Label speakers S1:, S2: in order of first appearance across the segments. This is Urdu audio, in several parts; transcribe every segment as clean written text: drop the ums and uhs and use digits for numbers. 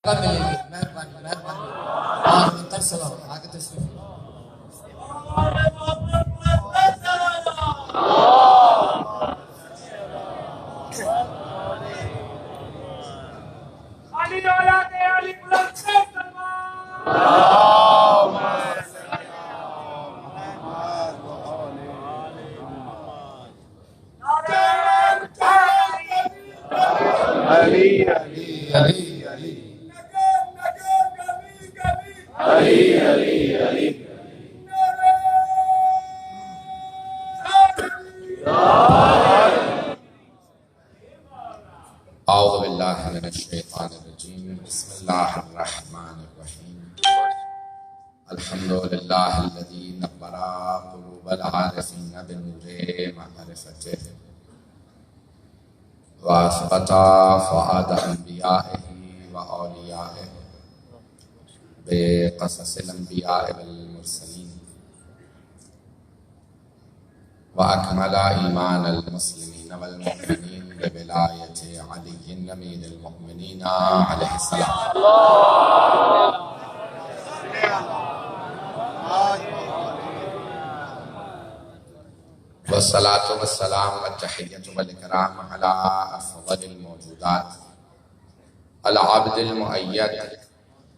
S1: ملیں گے. مہربانی مہربانی اور ترسلہ آگے تشریف.
S2: علی
S1: علی علی
S2: علی علی علی
S1: اعوذ باللہ من الشیطان الرجیم. بسم اللہ الرحمن الرحیم. الحمدللہ الذی نور قلوب العارفین بنور معرفتہ واسقط فؤاد انبیائہ واولیائہ بقصص الانبیاء والمرسلین واکمل ایمان المسلمین والمؤمنین بولایت علی امیر المؤمنین علیہ السلام. والصلاة والسلام والتحیۃ والاکرام علی افضل الموجودات العبد المؤید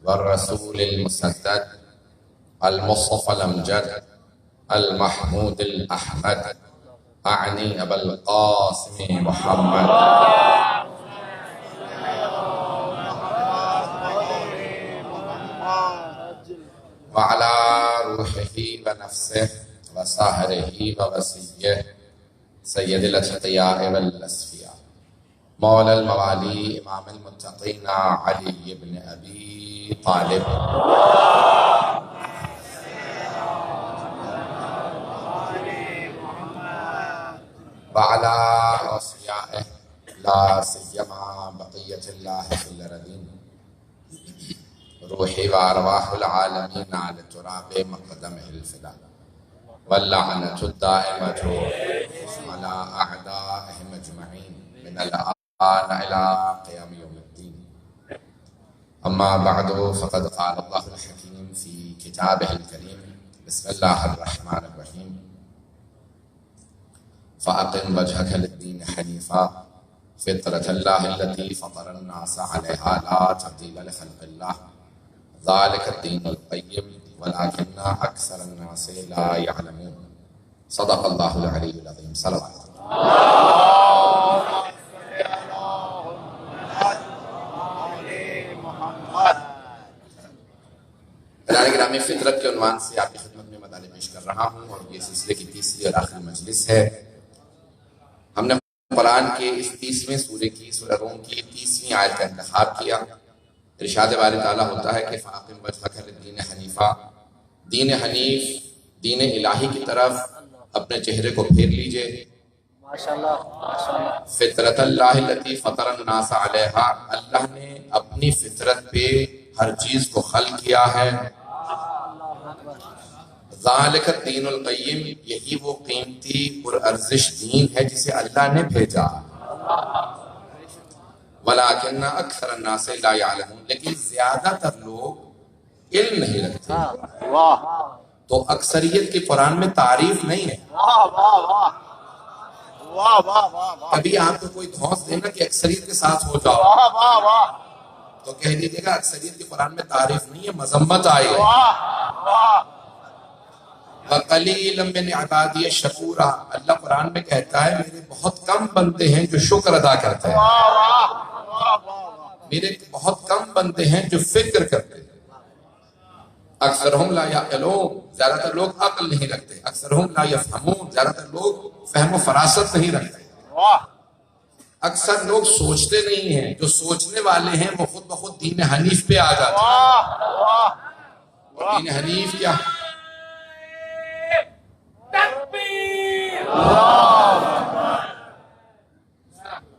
S1: والرسول المسدد المصطفى الامجد المحمود الاحمد اعنی ابا القاسم محمد وعلى روحه ونفسه وساهره ووصيه سید الاتقیاء والاسفیاء مولا الموالي امام المتقین علی بن ابی طالب وعلى اوصیائه لا سیما بقیت اللہ فی الارضین روحی وارواح العالمین علی تراب مقدمہ الفدا واللعنة الدائمة على أعدائهم أجمعين من الآن إلى قيام يوم الدين. أما بعد فقد قال الله الحكيم في كتابه الكريم بسم الله الرحمن الرحيم فأقم وجهك للدين حنيفا فطرة الله التي فطر الناس عليها لا تبديل لخلق الله ذلك الدين القيم ولكن أكثر الناس لا يعلمون. صدق الله العلي العظيم. صلوات. برادران گرامی، فطرت کے عنوان سے آپ کی خدمت میں مطالعہ پیش کر رہا ہوں اور یہ سلسلے کی تیسری اور آخری مجلس ہے. ہم نے قرآن کے اس 30ویں سورہ کی سورہ روم کی 30ویں آیت کا انتخاب کیا. ارشاد باری تعالیٰ ہوتا ہے کہ فاقم وجہک للدین حنیفا، دین حنیف دین الہی کی طرف اپنے چہرے کو پھیر لیجئے. فطرت اللہ التی فطر الناس علیہا، اللہ نے اپنی فطرت پہ ہر چیز کو خلق کیا ہے. ذالک الدین القیم، یہی وہ قیمتی پر ارزش دین ہے جسے اللہ نے بھیجا. ولیکن اکثر الناس لا یعلمون، لیکن زیادہ تر لوگ علم نہیں رکھتے. تو اکثریت کی قرآن میں تعریف نہیں ہے. کبھی آپ کو کوئی دھونس دینا کہ اکثریت کے ساتھ ہو جاؤ تو کہہ دیجیے گا اکثریت کی قرآن میں تعریف نہیں ہے، مذمت آئی ہے. وَقَلِيلًا مِّنْ عِبَادِيَ الشَّكُورَ، اللہ قرآن میں کہتا ہے میرے بہت کم بندے ہیں جو شکر ادا کرتے ہیں، میرے بہت کم بندے ہیں جو فکر کرتے ہیں. اکثرہم لا یعقلون، زیادہ تر لوگ عقل نہیں رکھتے. اکثرہم لا یفہمون، زیادہ تر لوگ فہم و فراست نہیں رکھتے. اکثر لوگ سوچتے نہیں ہیں، جو سوچنے والے ہیں وہ خود بخود دین حنیف پہ آ جاتے ہیں. اور دین حنیف کیا؟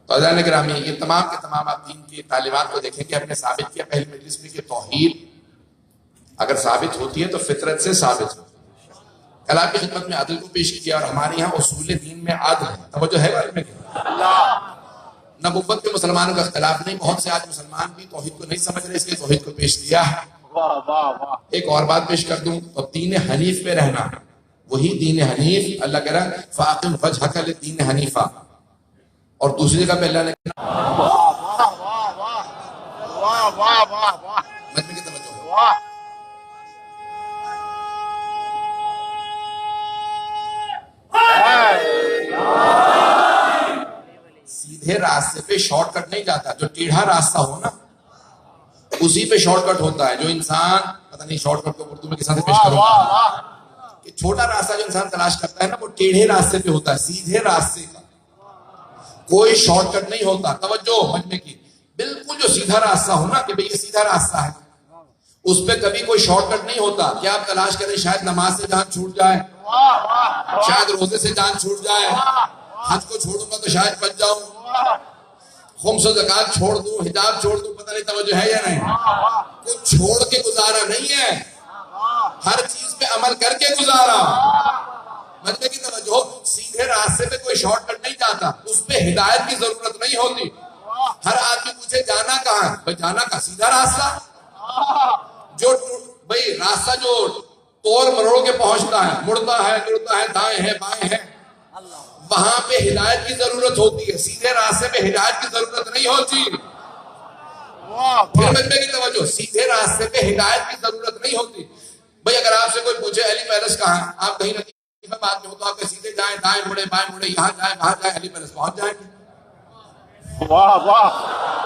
S1: قدران گرامی، یہ تمام کے تمام آپ دین کی تعلیمات کو دیکھیں کہ ہم نے ثابت کیا پہلی مجلس میں کہ توحید اگر ثابت ہوتی ہے تو فطرت سے ثابت ہوتی ہے. کل آپ کی خدمت میں عدل کو پیش کیا اور ہمارے یہاں اصول دین میں عدل ہے. توجہ ہے بارے میں نبوت میں مسلمانوں کا اختلاف نہیں. بہت سے آج مسلمان بھی توحید کو نہیں سمجھ رہے، اس لیے توحید کو پیش کیا. ایک اور بات پیش کر دوں، تو دین حنیف پہ رہنا، وہی دین حنیف اللہ کہہ رہا ہے فاقم وجہک للدین حنیفہ، اور دوسری جگہ پہ اللہ نے مجمع کی توجہ سیدھے راستے پہ شارٹ کٹ نہیں جاتا، جو ٹیڑھا راستہ ہو نا اسی پہ شارٹ کٹ ہوتا ہے. جو انسان پتہ نہیں شارٹ کٹ کو اردو میں کس طرح سے پیش کروں گا، کہ چھوٹا راستہ جو انسان تلاش کرتا ہے نا وہ ٹیڑھے راستے پہ ہوتا ہے. سیدھے راستے کا کوئی شارٹ کٹ نہیں ہوتا. توجہ مجمع کی، بالکل جو سیدھا راستہ ہو نا کہ بھئی یہ سیدھا راستہ ہے، اس پہ کبھی کوئی شارٹ کٹ نہیں ہوتا. کیا آپ تلاش کریں شاید نماز سے جان چھوٹ جائے، شاید روزے سے جان چھوٹ جائے، حج کو چھوڑوں گا تو شاید بچ جاؤں، خمس و زکات چھوڑ دوں، حجاب چھوڑ دوں، پتہ نہیں توجہ ہے یا نہیں. کچھ چھوڑ کے گزارا نہیں ہے، ہر چیز پہ عمل کر کے گزارا. مجمع کی توجہ، سیدھے راستے پہ کوئی شارٹ کٹ نہیں جاتا، اس پہ ہدایت کی ضرورت نہیں ہوتی. ہر آدمی پوچھے جانا کہاں ہے، بھائی جانا کا سیدھا راستہ، جو بھئی راستہ جو توڑ مروڑ کے پہنچتا ہے، مڑتا ہے جڑتا ہے، دائیں ہے بائیں ہے، وہاں پہ ہدایت کی ضرورت ہوتی ہے. سیدھے راستے پہ ہدایت کی ضرورت نہیں ہوتی. پھر مجمع کی توجہ، سیدھے راستے پہ ہدایت کی ضرورت نہیں ہوتی. بھئی اگر آپ سے کوئی پوچھے علی پیلس کہاں ہے، آپ کہیں لطیفہ بات میں ہو تو آپ کے سیدھے جائیں، دائیں مڑے بائیں مڑے، یہاں جائیں وہاں جائیں، علی پیلس پہنچ جائیں گے.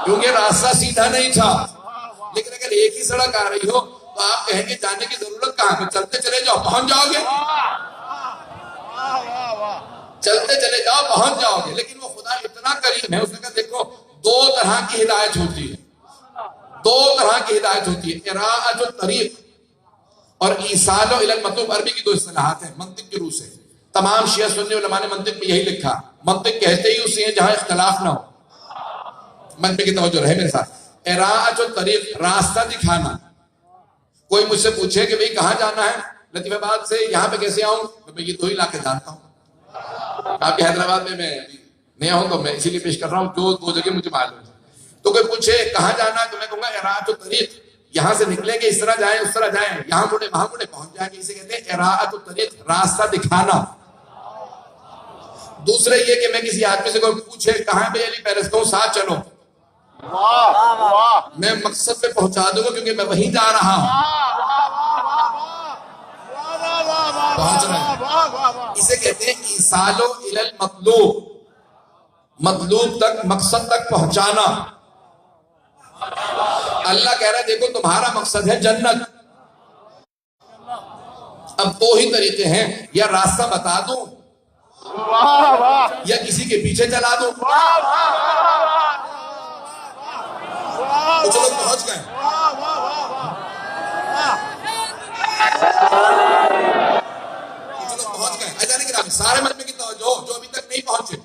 S1: کیونکہ راستہ سیدھا نہیں تھا. لیکن اگر ایک ہی سڑک آ رہی ہو تو آپ کہیں گے جانے کی ضرورت کہاں ہے، چلتے چلے جاؤ پہنچ جاؤ گے، چلتے چلے جاؤ پہنچ جاؤ گے. لیکن وہ خدا اتنا کریم ہے، اس نے کہا دیکھو دو طرح کی ہدایت ہوتی ہے، دو طرح کی ہدایت ہوتی ہے، اراءۃ الطریق اور ایصال الی المطلوب. عربی کی دو اصطلاحات ہیں منطق کی روح سے. تمام شیعہ سنی علماء نے منطق میں یہی لکھا، منطق کہتے ہی اسے ہیں جہاں اختلاف نہ ہو. منطق کی توجہ رہے میرے ساتھ. اراءۃ الطریق راستہ دکھانا. کوئی مجھ سے پوچھے کہ بھئی کہاں جانا ہے، لطیف آباد سے یہاں پہ کیسے آؤں، میں یہ دو ہی علاقے جانتا ہوں. آپ کے حیدرآباد میں نیا ہوں تو میں اسی لیے پیش کر رہا ہوں جو دو جگہ مجھے معلوم ہے. تو کوئی پوچھے کہاں جانا ہے تو میں کہوں گا اراءۃ الطریق، یہاں سے نکلیں گے اس طرح جائیں اس طرح جائیں، یہاں مڑے وہاں مڑے پہنچ جائیں گے. اسے کہتے ہیں اراءۃ الطریق، راستہ دکھانا. دوسرے یہ کہ میں کسی آدمی سے کوئی پوچھے کہاں پہ علی پیرس، کہوں ساتھ چلو، میں مقصد پہ پہنچا دوں گا کیونکہ میں وہیں جا رہا ہوں. پہنچ رہے ہیں. اسے کہتے ہیں ایصال الی المطلوب، مطلوب تک مقصد تک پہنچانا. اللہ کہہ رہا ہے دیکھو تمہارا مقصد ہے جنت. اب دو ہی طریقے ہیں، یا راستہ بتا دوں یا کسی کے پیچھے چلا دوں. کچھ لوگ پہنچ گئے، ایسا نہیں کہ سارے مجمع کی توجہ جو ابھی تک نہیں پہنچے،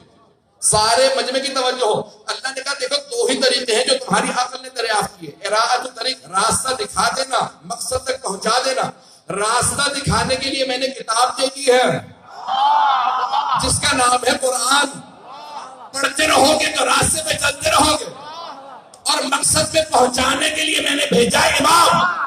S1: سارے مجمع کی توجہ ہو. اللہ نے کہا دیکھو دو ہی طریقے ہیں جو تمہاری عقل نے دریافت کیے. اراءۃ الطریق، راستہ دکھا دینا، مقصد تک پہنچا دینا. راستہ دکھانے کے لیے میں نے کتاب دے دی ہے جس کا نام ہے قرآن. پڑھتے رہو گے تو راستے پہ چلتے رہو گے، اور مقصد پہ پہنچانے کے لیے میں نے بھیجا امام.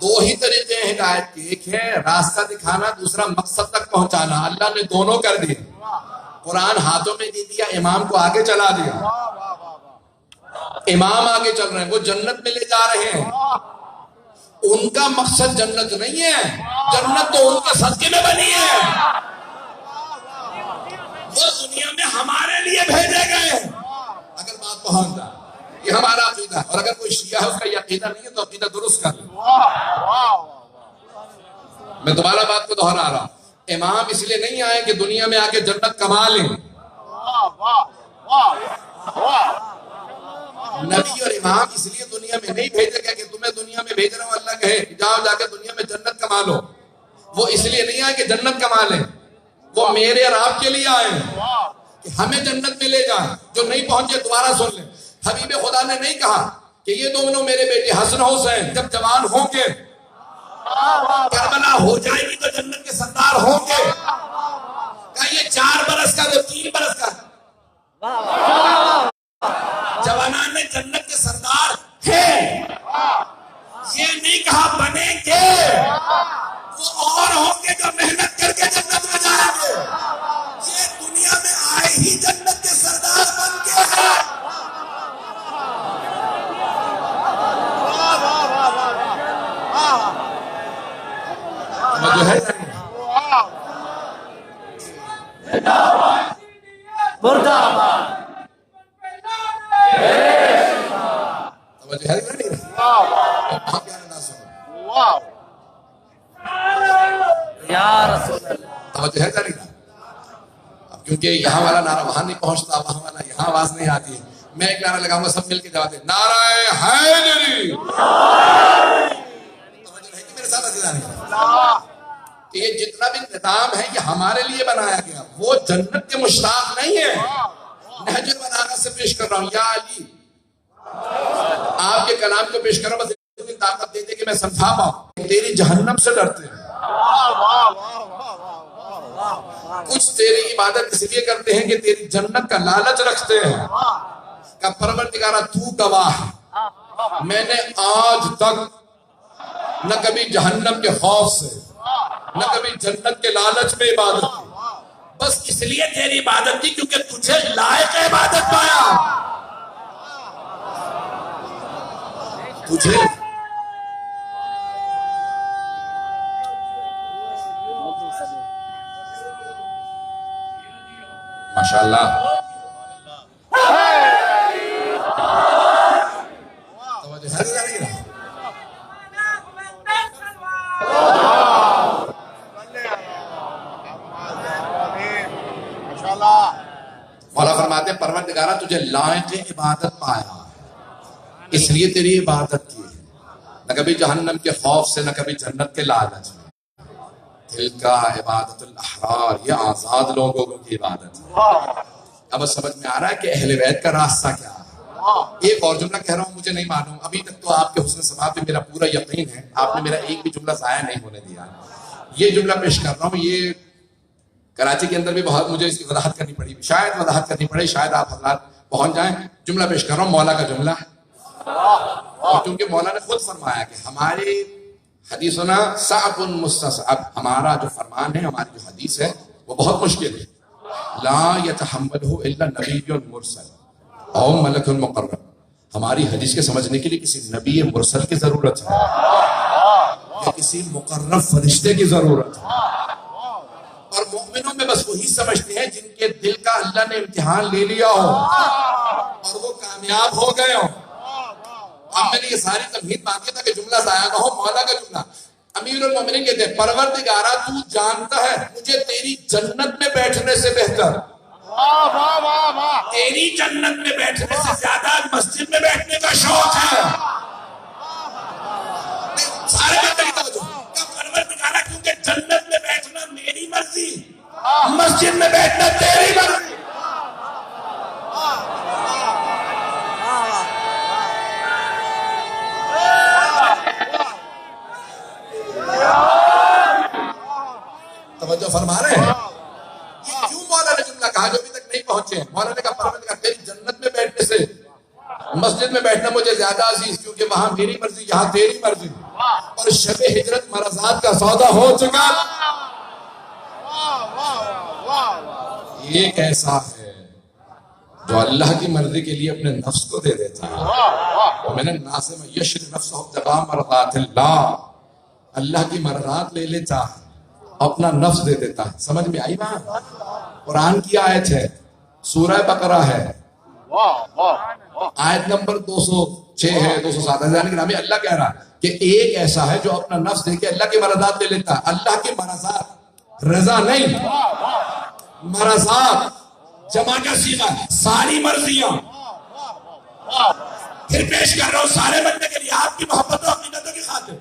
S1: دو ہی طریقے ہیں ہدایت کے، ایک ہے راستہ دکھانا، دوسرا مقصد تک پہنچانا. اللہ نے دونوں کر دیے. قرآن ہاتھوں میں دے دیا، امام کو آگے چلا دیا. امام آگے چل رہے ہیں، وہ جنت میں لے جا رہے ہیں. ان کا مقصد جنت نہیں ہے، جنت تو ان کے صدقے میں بنی ہے. وہ دنیا میں ہمارے لیے بھیجے گئے ہیں. اگر بات پہنچ جائے، یہ ہمارا عقیدہ ہے. اور اگر کوئی شیعہ ہے اس کا یہ عقیدہ نہیں ہے تو عقیدہ درست کر لیں. میں دوبارہ بات کو دہرا رہا ہوں. امام اس لیے نہیں آئے کہ دنیا میں آ کے جنت کما لیں. نبی اور امام اس لیے دنیا میں نہیں بھیجے گئے کہ تمہیں دنیا میں بھیج رہا ہوں اللہ کہے جاؤ جا کے دنیا میں جنت کما لو. وہ اس لیے نہیں آئے کہ جنت کما لیں، وہ میرے اور آپ کے لیے آئے کہ ہمیں جنت میں لے جائیں. جو نہیں پہنچے دوبارہ سن لیں. حبیب خدا نے نہیں کہا کہ یہ دونوں میرے بیٹے حسن حسین جب جوان ہوں گے کربلا ہو جائے گی تو جنت کے سردار ہوں گے. کہا یہ 4 برس کا وہ 3 برس کا جوانان میں جنت کے سردار ہیں. یہ نہیں کہا بنیں گے، وہ اور ہوں گے جو محنت کر کے جنت میں جائیں گے. یہ دنیا میں آئے ہی جنت کے سردار بن کے ہیں. جو ہے کیونکہ یہاں والا نعرہ وہاں نہیں پہنچتا، وہاں والا یہاں آواز نہیں آتی ہے. میں ایک نعرہ لگاؤں گا، سب مل کے جواب دیں نعرہ حیدری. میرے ساتھ کہ یہ جتنا بھی نظام ہے یہ ہمارے لیے بنایا گیا، وہ جنت کے مشتاق نہیں ہے. نہج البلاغہ سے پیش کر رہا ہوں، یا علی آپ کے کلام کو پیش کر رہا ہوں، بس اتنی طاقت دے دے کہ میں سمجھا پاؤں. تیری جہنم سے ڈرتے ہیں، کچھ تیری عبادت اس لیے کرتے ہیں کہ تیری جنت کا لالچ رکھتے ہیں. کہ پروردگارہ تو گواہ، میں نے آج تک نہ کبھی جہنم کے خوف سے نہ کبھی جنت کے لالچ میں عبادت کی، بس اس لیے تیری عبادت کی کیونکہ تجھے لائق عبادت پایا. تجھے ماشاءاللہ مولا فرماتے ہیں پروردگارہ تجھے لائق عبادت پایا اس لیے تیری عبادت کی، نہ کبھی جہنم کے خوف سے نہ کبھی جنت کے لالچ میں. دل کا عبادت الاحرار، یہ آزاد لوگوں کی عبادت ہے. اب سمجھ میں آ رہا ہے کہ اہل بیت کا راستہ کیا ہے. ایک اور جملہ کہہ رہا ہوں، مجھے نہیں معلوم، ابھی تک تو آپ کے حسن سماعت پہ میرا پورا یقین ہے، آپ نے میرا ایک بھی جملہ ضائع نہیں ہونے دیا. یہ جملہ پیش کر رہا ہوں، یہ کراچی کے اندر بھی بہت مجھے اس کی وضاحت کرنی پڑی، شاید وضاحت کرنی پڑے، شاید آپ حضرات پہنچ جائیں. جملہ پیش کر رہا ہوں، مولا کا جملہ، اور کیونکہ مولا نے خود فرمایا کہ ہماری حدیثنا صعب مستصعب، ہمارا جو فرمان ہے، ہماری جو حدیث ہے وہ بہت مشکل ہے. لا يتحملہ الا نبی مرسل او ملک مقرب. ہماری حدیث کے سمجھنے کے لیے کسی نبی مرسل کی ضرورت ہے یا کسی مقرب فرشتے کی ضرورت ہے. اور مومنوں میں بس وہی سمجھتے ہیں جن کے دل کا اللہ نے امتحان لے لیا ہو اور وہ کامیاب ہو گئے ہو. اب میں نے یہ ساری تمہید باقی تھا کہ جملہ ضائع نہ ہو. مولا کا جملہ، امیر المومنین کہتے ہیں پروردگارہ تو جانتا ہے مجھے تیری جنت میں بیٹھنے سے بہتر، تیری جنت میں بیٹھنے سے زیادہ مسجد میں بیٹھنے کا شوق ہے. سارے بندے کی توجہ، پروردگارہ کیونکہ جنت میں بیٹھنا میری مرضی، مسجد میں بیٹھنا تیری مرضی. توجہ فرما رہے ہیں؟ یہ کیوں مولا نے جملہ کہا جو ابھی تک نہیں پہنچے ہیں؟ مولا نے کہا پروردگار تیری جنت میں بیٹھنے سے مسجد میں بیٹھنا مجھے زیادہ عزیز، کیونکہ وہاں میری مرضی یہاں تیری مرضی. اور شب ہجرت مرضات کا سودا ہو چکا. یہ کیسا ہے جو اللہ کی مرضی کے لیے اپنے نفس کو دے دیتا ہے. میں نے ناصم یشر نفسہ ابتغاء مرضات اللہ، اللہ کی مرضات لے لیتا ہے، اپنا نفس دے دیتا ہے. سمجھ میں آئی بات؟ قرآن کی آیت ہے، سورہ بقرہ ہے، آیت نمبر 206 ہے، 207 ہے. یعنی اللہ کہہ رہا ہے کہ ایک ایسا ہے جو اپنا نفس دے کے اللہ کی مرضات لے لیتا ہے. اللہ کی مرضات رضا نہیں، مرضات جمع کا صیغہ، ساری مرضیاں پھر پیش کر رہا ہوں سارے بندے کے لیے، آپ کی محبت و عقیدتوں کی خاطر،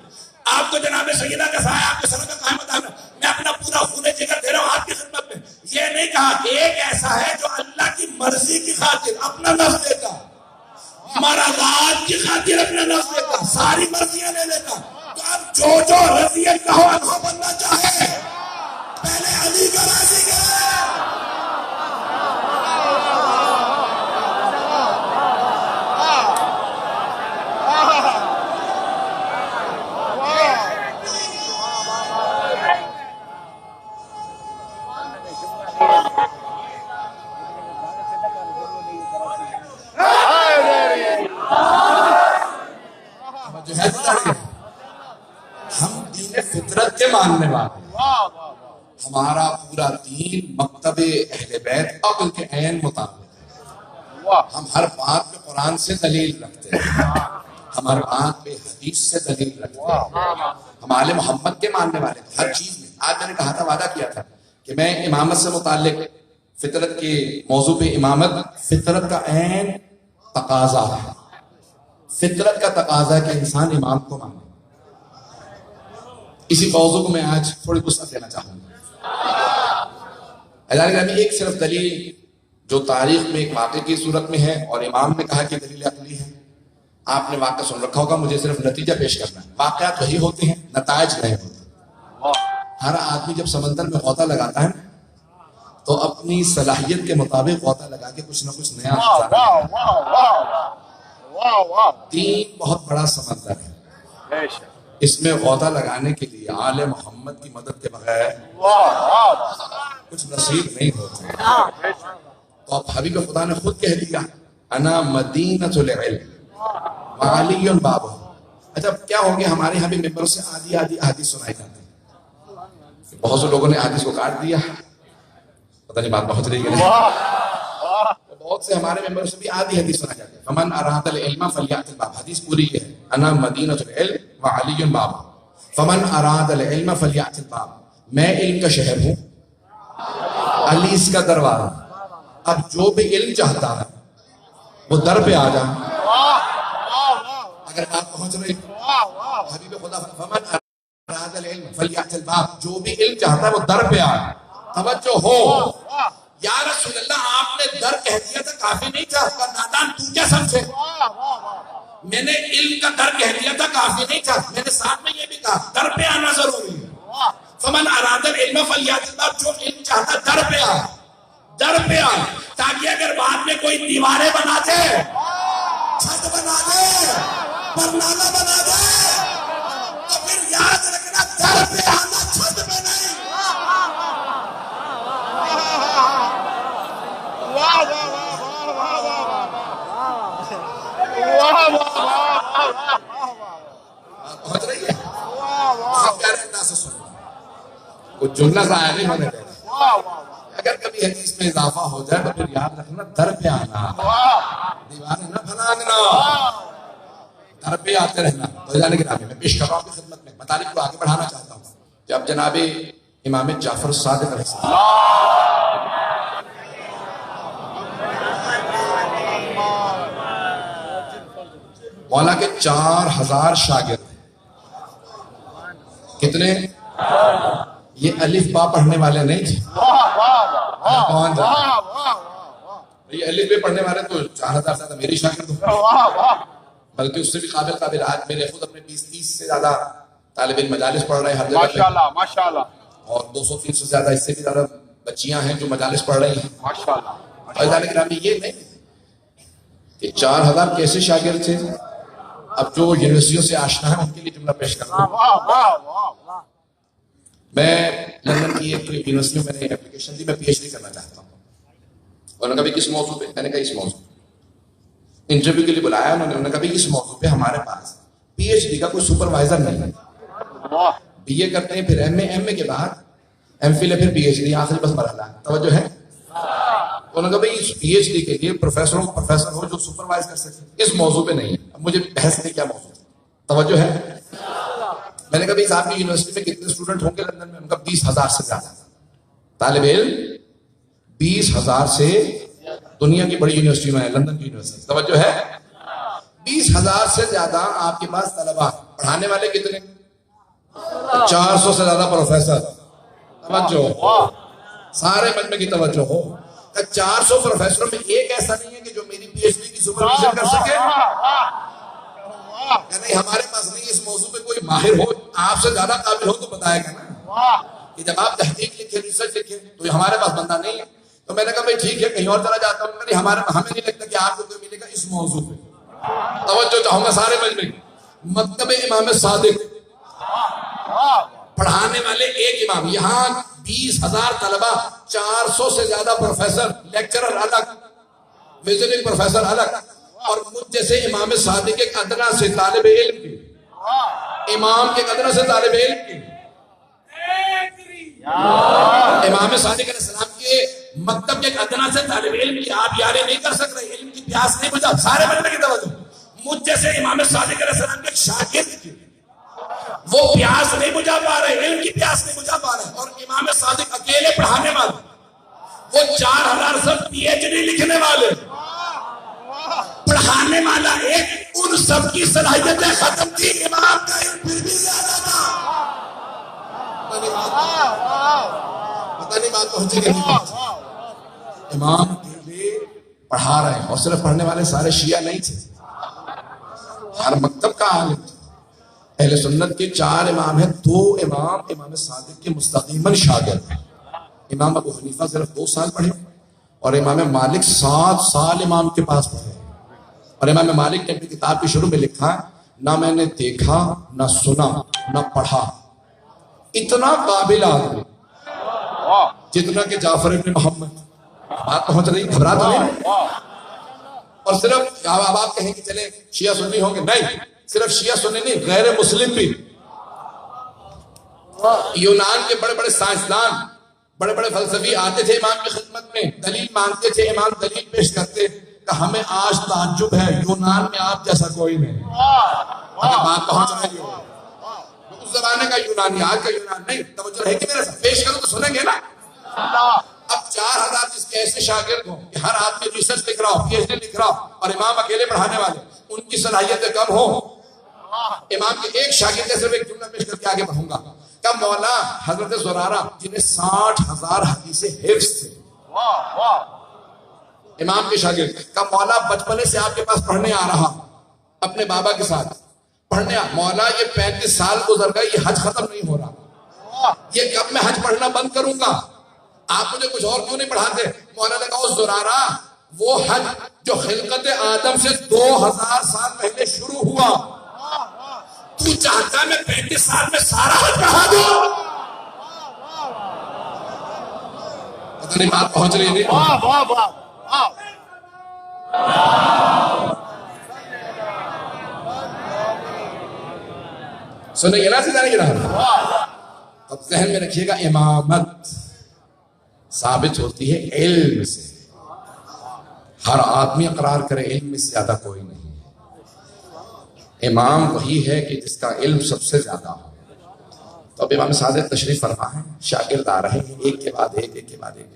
S1: آپ کو جناب سیدہ کا سایہ، آپ کے سروں کا قائم مقام ہے، میں اپنا پورا خون جگر دے رہا ہوں آپ کی خدمت میں۔ یہ نہیں کہا کہ ایک ایسا ہے جو اللہ کی مرضی کی خاطر اپنا نفس دیتا، مرضات کی خاطر اپنا نفس دیتا، ساری مرضیاں لے لیتا۔ تو اب جو رضی اللہ عنہ بننا چاہے پہلے علی کا راضی کرے۔ ہم دین فطرت کے ماننے والے، ہمارا پورا دین مکتب اہل بیت اور ان کے عین مطابق ہے۔ ہم ہر بات پہ قرآن سے دلیل رکھتے ہیں، ہم ہر بات پہ حدیث سے دلیل رکھتے ہیں، ہم آل محمد کے ماننے والے ہیں ہر چیز میں۔ آج میں نے کہا تھا، وعدہ کیا تھا کہ میں امامت سے متعلق فطرت کے موضوع پہ، امامت فطرت کا عین تقاضا ہے، فطرت کا تقاضا ہے کہ انسان امام کو مانے۔ اسی موضوع کو میں آج تھوڑی وسعت دینا چاہوں گا۔ ایک صرف دلیل جو تاریخ میں ایک واقعے کی صورت میں ہے اور امام نے کہا کہ دلیل عقلی ہے، آپ نے واقعہ سن رکھا ہوگا، مجھے صرف نتیجہ پیش کرنا ہے۔ واقعات وہی ہوتے ہیں، نتائج نہیں ہوتے۔ ہر آدمی جب سمندر میں غوطہ لگاتا ہے تو اپنی صلاحیت کے مطابق غوطہ لگا کے کچھ نہ کچھ نیا دین بہت بڑا سمندر ہے، اس میں غوطہ لگانے کے لیے آل محمد کی مدد کے بغیر کچھ نصیب نہیں ہوتا۔ تو اب حبیب خدا نے خود کہہ دیا، انا مدینۃ العلم وعلی بابہ۔ اچھا کیا ہو گیا، ہمارے یہاں بھی ممبروں سے آدھی حدیث سنائی جاتی ہے، بہت سے لوگوں نے حدیث کو کاٹ دیا، پتہ نہیں بات پہنچ رہی ہے، بہت سے ہمارے ممبروں سے بھی آدھی حدیث سنا جاتی ہے۔ فمن اراد العلم فلیأت الباب، حدیث پوری ہے، انا مدینۃ العلم وعلی بابہ، فمن اراد العلم فلیأت الباب، میں علم کا شہر ہوں، علی اس کا دروازہ، اب جو بھی علم چاہتا ہے وہ در پہ آ جا۔ اگر بات پہنچ رہی، حبیب خدا فمن اراد العلم فلیأت الباب، جو بھی علم چاہتا ہے وہ در پہ آ۔ توجہ ہو، یا رسول اللہ آپ نے در کہہ دیا تھا کافی نہیں تھا، پر نادان تو کیا سمجھے؟ میں نے علم کا در کہہ دیا تھا کافی نہیں تھا، میں نے ساتھ میں یہ بھی کہا در پہ آنا ضروری ہے۔ فمن اراد العلم فلیأت الباب، جو علم چاہتا در پہ آ، در پہ آ، تاکہ اگر بعد میں کوئی دیواریں بنا دے، چھت بنا دے، برنامہ بنا دے، تو پھر یاد رکھنا در پہ آنا، چھت پہ نہیں۔ پہنچ رہی ہے، بہت پیارے انداز سے سنو، کچھ جملہ ضائع نہیں ہونے دینا۔ اگر کبھی حدیث میں اضافہ ہو جائے تو پھر یاد رکھنا در پہ آنا، دیواریں نہ پھلانگنا، در پہ آتے رہنا۔ تو جانے کے نامی میں پیش کر رہا ہوں کی خدمت میں، مطالب کو آگے بڑھانا چاہتا ہوں۔ جب جناب امام جعفر الصادق علیہ السلام مولا کے 4000 شاگرد ہیں، کتنے؟ یہ الف با پڑھنے والے نہیں تھے، کون تھا؟ یہ الف بے پڑھنے والے تو 4000 زیادہ میری شاگرد ہوں، بلکہ اس سے بھی قابل آج میرے خود اپنے 20-30 سے زیادہ طالب علم مجالس پڑھ رہے ہیں ہر جگہ، ماشاءاللہ ماشاءاللہ، اور 200-300 سے زیادہ اس سے بھی زیادہ بچیاں ہیں جو مجالس پڑھ رہی ہیں، ماشاءاللہ۔ اور ذالک گرامی یہ نہیں کہ 4000 کیسے شاگرد تھے، اب جو یونیورسٹیوں سے آشنا ہے ان کے لیے جملہ پیش کرتا ہوں۔ میں لندن کی ایک یونیورسٹی میں نے اپلیکیشن دی، میں پی ایچ ڈی کرنا چاہتا ہوں، اور انہوں نے کہا کس موضوع پہ؟ میں نے کہا اس موضوع، انٹرویو کے لیے بلایا انہوں نے کہا اس موضوع پہ ہمارے پاس پی ایچ ڈی کا کوئی سپروائزر نہیں ہے، بی اے کرتے ہیں پھر ایم اے کے بعد ایم فل ہے پھر پی ایچ ڈی، آخری بس مرحلہ ہے، توجہ ہے؟ انہوں نے کہا بھائی اس پی ایچ ڈی کے لیے پروفیسر ہو جو سپروائز کر سکتے، اس موضوع پہ نہیں ہے۔ اب مجھے بحث نہیں کیا موضوع، توجہ ہے؟ میں نے کہا بھائی آپ کی یونیورسٹی میں کتنے اسٹوڈنٹ ہوں گے لندن میں؟ ان کا 20,000 سے زیادہ۔ طالب علم 20,000 سے دنیا کی بڑی یونیورسٹی میں ہے، لندن کی یونیورسٹی، توجہ ہے، 20,000 سے زیادہ آپ کے پاس طلبہ، پڑھانے والے کتنے؟ 400 سے زیادہ پروفیسر، توجہ سارے مجمع کی توجہ ہو، 400 پروفیسروں میں ایک ایسا نہیں ہے کہ جو میری پی ایچ ڈی کی سپرویژن کر سکے، یعنی ہمارے پاس نہیں، اس موضوع پہ کوئی ماہر ہو، آپ سے زیادہ قابل ہو تو بتائے گا نا کہ جب آپ تحقیق لکھیں، ریسرچ لکھیں، تو ہمارے پاس بندہ نہیں ہے۔ تو میں نے کہا بھائی ٹھیک ہے، کہیں اور چلا جاتا ہوں، ہمیں نہیں لگتا کہ آپ کو کوئی ملے گا اس موضوع پہ، توجہ چاہوں گا سارے مجمع، مکتب امام صادق، پڑھانے والے ایک امام، یہاں 20,000 طلبہ، 400 سے زیادہ پروفیسر، لیکچرر الگ، وزٹنگ پروفیسر الگ، اور مجھ جیسے امام صادق کے ادنا سے طالب علم کی، امام کے ادنا سے طالب علم کی، امام صادق علیہ السلام کے مکتب کے ادنا سے طالب علم کی آپ یاری نہیں کر سک رہے، علم کی پیاس نہیں بجھا، سارے بندے کی توجہ، مجھ جیسے امام صادق علیہ السلام کے شاگرد کی وہ پیاس نہیں بجھا پا رہے، علم کی پیاس نہیں بجھا پا رہے، اور امام صادق اکیلے پڑھانے والے، وہ 4,000 سب پی ایچ ڈی لکھنے والے، پڑھانے والا ایک، ان سب کی صلاحیتیں ختم تھی، امام کا علم پھر بھی زیادہ تھا۔ پتہ نہیں بات پہنچے گی نہیں پہنچے، امام کے لیے پڑھا رہے ہیں، اور صرف پڑھنے والے سارے شیعہ نہیں تھے، ہر مکتب کا عالم تھا۔ اہل سنت کے 4 امام ہیں، 2 امام امام صادق کے مستقیماً شاگرد ہیں، امام ابو حنیفہ صرف 2 سال پڑھے، اور امام مالک 7 سال امام کے پاس پڑھے، اور امام مالک نے اپنی کتاب کی شروع میں لکھا، نہ میں نے دیکھا، نہ سنا، نہ پڑھا اتنا قابل آدمی جتنا کہ جعفر ابن محمد۔ بات پہنچ رہی، گھبرا تو نہیں، اور صرف اب آپ کہیں کہ چلے شیعہ سنی ہوں گے، نہیں، صرف شیعہ سنی نہیں، غیر مسلم بھی، یونان کے بڑے بڑے سائنسدان، بڑے بڑے فلسفی آتے تھے امام کی خدمت میں، دلیل مانگتے تھے، امام دلیل پیش کرتے کہ ہمیں آج تعجب ہے، یونان میں آپ جیسا کوئی نہیں۔ اگر بات پہنچ رہی ہو، اس زمانے کا یونانی، آج کا یونان نہیں، توجہ ہے کہ میرے ساتھ پیش کروں تو سنیں گے نا۔ اب 4,000 جس کے ایسے شاگرد ہوں کہ ہر آدمی ریسرچ لکھ رہا ہو، پی ایچ ڈی لکھ رہا ہو، اور امام اکیلے پڑھانے والے، ان کی صلاحیتیں کم ہوں، امام کے ایک شاگرد کے صرف ایک جملہ پیش کر کے آگے بڑھوں گا، کہ مولا حضرت زرارہ جنہیں 60,000 حدیثیں حفظ تھے، امام کے شاگرد کا مولا بچپنے سے آپ کے پاس پڑھنے آ رہا، اپنے بابا کے ساتھ پڑھنے مولا یہ 35 سال گزر گئے، یہ حج ختم نہیں ہو رہا، یہ کب میں حج پڑھنا بند کروں گا، آپ مجھے کچھ اور کیوں نہیں پڑھاتے؟ مولا نے کہا زرارہ وہ حج جو خلقت آدم سے 2,000 سال پہلے شروع ہوا، تو چاہتا میں 35 سال میں سارا حج پڑھا دوں؟ پتہ نہیں بات پہنچ رہی نہیں، سنیں گے نا، سنیں گے نا؟ اب ذہن میں رکھیے گا، امامت ثابت ہوتی ہے علم سے، ہر آدمی اقرار کرے علم میں سے زیادہ کوئی نہیں ہے، امام وہی ہے کہ جس کا علم سب سے زیادہ ہو۔ تو اب امام صادق تشریف فرما ہے، شاگرد آ رہے ہیں ایک کے بعد ایک، ایک کے بعد ایک،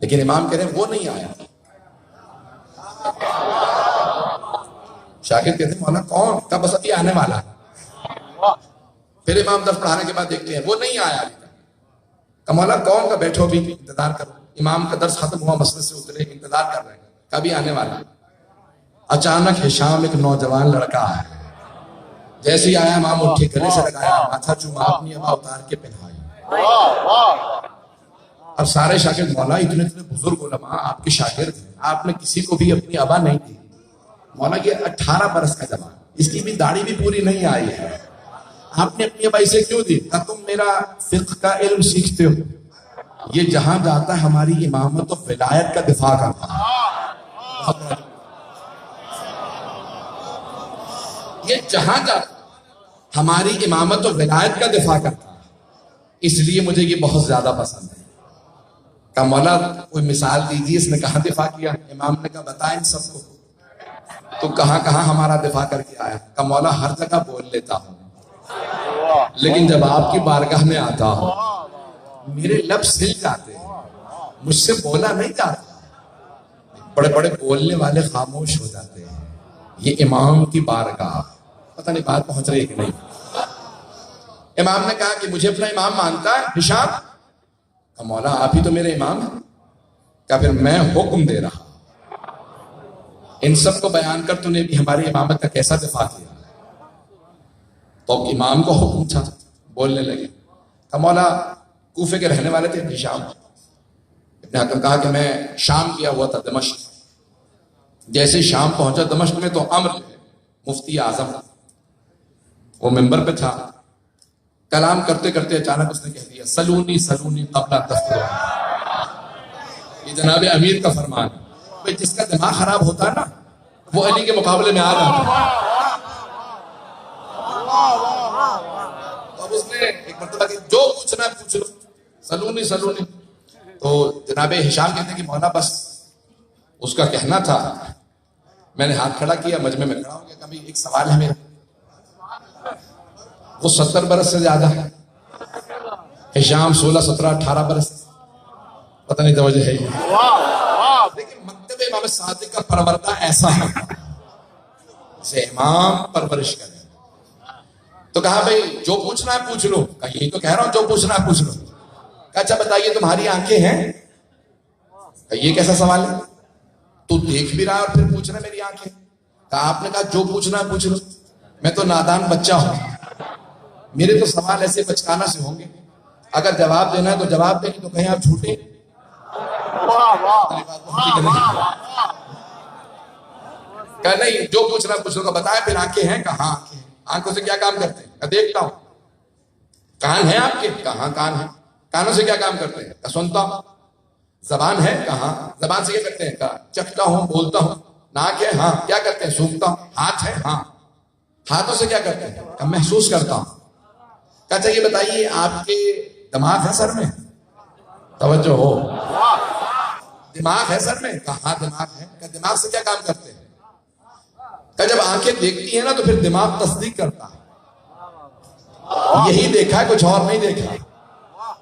S1: لیکن امام کہہ رہے ہیں وہ نہیں آیا، شاگرد کہتے ہیں مولا کون، کب بس ابھی آنے والا ہے، پھر امام درس پڑھانے کے بعد دیکھتے ہیں وہ نہیں آیا، کہ مولا کون کا، بیٹھو بھی انتظار کرو، امام کا درس ختم ہوا، مسجد سے اترے، انتظار کر رہے ہیں کبھی آنے والا۔ اچانک ہشام ایک نوجوان لڑکا ہے، جیسے ہی آیا امام اٹھے، گلے سے لگایا، ماتھا چوما، اپنی ابا اتار کے پہنائی، اور سارے شاگرد، مولا اتنے اتنے بزرگ علماء آپ کے شاگرد ہیں، آپ نے کسی کو بھی اپنی ابا نہیں دی، مولا یہ 18 برس کا جوان، اس کی بھی داڑھی بھی پوری نہیں آئی ہے، آپ نے اپنی ابائی سے کیوں دی؟ کہ تم میرا فقہ کا علم سیکھتے ہو، یہ جہاں جاتا ہے ہماری امامت و ولایت کا دفاع کرتا ہے، یہ جہاں جاتا ہماری امامت و ولایت کا دفاع کرتا ہے، اس لیے مجھے یہ بہت زیادہ پسند ہے۔ کہ مولا کوئی مثال دیجیے، اس نے کہاں دفاع کیا؟ امام نے کہا بتائیں سب کو، تو کہاں کہاں ہمارا دفاع کر کے آیا؟ کہ مولا ہر جگہ بول لیتا ہوں، لیکن جب آپ کی بارگاہ میں آتا ہوں میرے لب سل جاتے ہیں، مجھ سے بولا نہیں جاتا، بڑے بڑے بولنے والے خاموش ہو جاتے ہیں. یہ امام کی بارگاہ، پتہ نہیں بات پہنچ رہی ہے کہ نہیں. امام نے کہا کہ مجھے اپنا امام مانتا ہے ہشام؟ کہا مولا آپ ہی تو میرے امام ہیں. کہا پھر میں حکم دے رہا، ان سب کو بیان کر تو نے بھی ہماری امامت کا کیسا دفاع کیا. تو امام کو حکم تھا، بولنے لگے. کہا مولا کوفے کے رہنے والے تھے ہشام. ابن حکم کہا کہ میں شام گیا ہوا تھا دمشق. جیسے شام پہنچا دمشق میں تو عمر مفتی اعظم وہ ممبر پہ تھا. کلام کرتے کرتے اچانک اس نے کہہ دیا سلونی سلونی قبل تفرع. یہ جناب امیر کا فرمان ہے. بھئی جس کا دماغ خراب ہوتا ہے نا وہ علی کے مقابلے میں آ جاتا ہے. اب اس نے ایک مرتبہ کہ جو پوچھنا ہے پوچھ لو، سلونی سلونی. تو جناب ہشام کہتے ہیں کہ مولا بس اس کا کہنا تھا. میں نے ہاتھ کھڑا کیا، مجمع میں کھڑا ہو گیا. کبھی ایک سوال ہے میرا، وہ 70 برس سے زیادہ ہے، ہشام 16 17 18 برس، پتہ نہیں توجہ ہے. لیکن مکتب امام صادق کا پروردہ ایسا ہے جسے امام پرورش کرے. تو کہا بھئی جو پوچھنا ہے پوچھ لو. کہا یہی تو کہہ رہا ہوں جو پوچھنا ہے پوچھ لو. کہا اچھا بتائیے تمہاری آنکھیں ہیں؟ کہا یہ کیسا سوال ہے، تو دیکھ بھی رہا اور پھر پوچھ رہا میری آنکھیں. کہا آپ نے کہا جو پوچھنا ہے پوچھ لو. میں تو نادان بچہ ہوں، میرے تو سوال ایسے بچکانہ سے ہوں گے، اگر جواب دینا ہے تو جواب دیں، تو کہیں آپ جھوٹے. کہا نہیں جو پوچھنا پوچھ لو. بتایا پھر آنکھیں ہیں؟ کہا ہاں آنکھیں ہیں. آنکھوں سے کیا کام کرتے ہیں؟ کہا دیکھتا ہوں. کان ہیں آپ کے؟ کہا ہاں کان ہیں. کانوں سے کیا کام کرتے ہیں؟ کہا سنتا ہوں. زبان ہے؟ کہا زبان سے کیا کرتے ہیں؟ کہا چکھتا ہوں بولتا ہوں. ناک ہے؟ ہاں. کیا کرتے ہیں؟ سونگھتا ہوں. ہاتھ ہے؟ ہاں. ہاتھوں سے کیا کرتے ہیں؟ کہا محسوس کرتا ہوں. کہا اچھا یہ بتائیے آپ کے دماغ ہے سر میں؟ توجہ ہو، دماغ ہے سر میں؟ کہا ہاں دماغ ہے. کہا دماغ سے کیا کام کرتے ہیں؟ کہا جب آنکھیں دیکھتی ہیں نا تو پھر دماغ تصدیق کرتا ہے. یہی دیکھا ہے، کچھ اور نہیں دیکھا.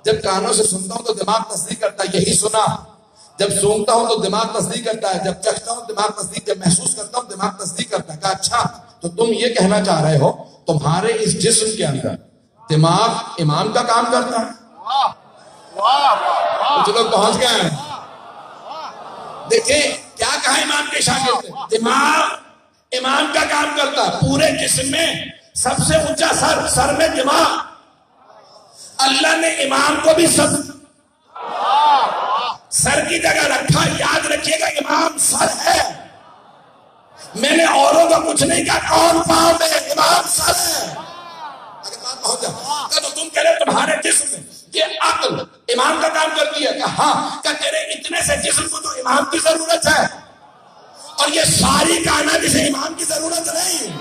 S1: جب کانوں سے سنتا ہوں تو دماغ تصدیق کرتا ہے، یہی سنا. جب سونگتا ہوں تو دماغ تصدیق کرتا ہے، جب چکھتا ہوں دماغ تصدیق، جب محسوس کرتا ہوں دماغ تصدیق کرتا ہے. کہا اچھا تو تم یہ کہنا چاہ رہے ہو تمہارے اس جسم کے اندر دماغ امام کا کام کرتا ہے؟ کچھ لوگ پہنچ گئے ہیں. دیکھیں کیا کہا امام کے شاگرد نے، دماغ امام کا کام کرتا ہے. پورے جسم میں سب سے اونچا سر میں دماغ. اللہ نے امام کو بھی سر کی جگہ رکھا. یاد رکھیے گا امام سر ہے. میں نے اوروں کا کچھ نہیں کہا، اور پاؤں میں امام سر ہے. اگر بات پہنچ جائے تو تم کہہ رہے تمہارے جسم میں یہ عقل امام کا کام کرتی ہے. کہ ہاں. کہ تیرے اتنے سے جسم کو تو امام کی ضرورت ہے، اور یہ ساری کائنات جسے امام کی ضرورت نہیں.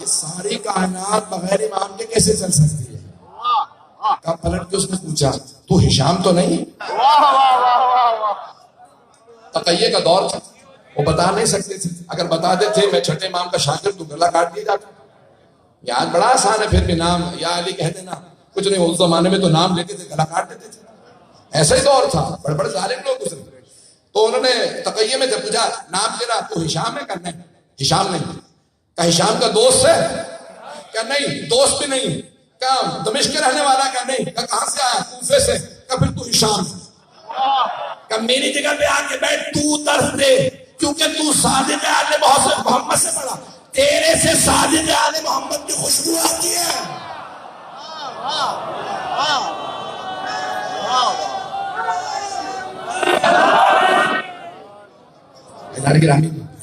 S1: یہ ساری کائنات بغیر امام کے کیسے چل سکتی ہے؟ کہا پلٹ کے اس نے پوچھا تو ہشام تو نہیں؟ تقیہ کا دور تھا، وہ بتا نہیں سکتے تھے. اگر بتا دیتے میں چھٹے امام کا شاگرد تو گلا کاٹ دیا جاتا. یاد بڑا آسان ہے پھر بھی نام یا علی کہہ دینا، کچھ نہیں. اس زمانے میں تو نام لیتے تھے گلا کاٹ دیتے تھے. ایسا ہی دور تھا، بڑے بڑے ظالم لوگ گزرے. تو انہوں نے تقیہ میں جب پوچھا نام لینا تو ہشام ہے؟ کرنا ہے ہشام نہیں. کہ ہشام کا دوست ہے؟ کہ نہیں دوست بھی نہیں. کہ دمشق کے رہنے والا؟ کہ نہیں. کہ کہاں سے آیا؟ کوفے سے. کہ پھر تو ہشام. کہ میری جگہ پہ آ کے بیٹھ، تو درس دے، کیونکہ تو صادق آل محمد سے پڑھا. تیرے سے صادق آل محمد کی خوشبو آتی ہے.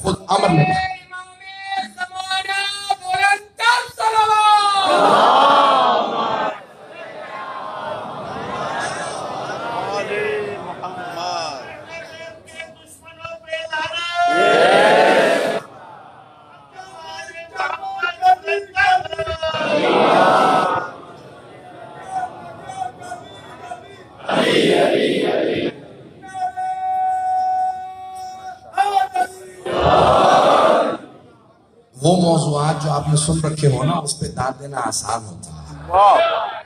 S1: خود امر نے وہ موضوعات جو آپ نے سن رکھے ہو نا اس پہ داد دینا آسان ہوتا ہے.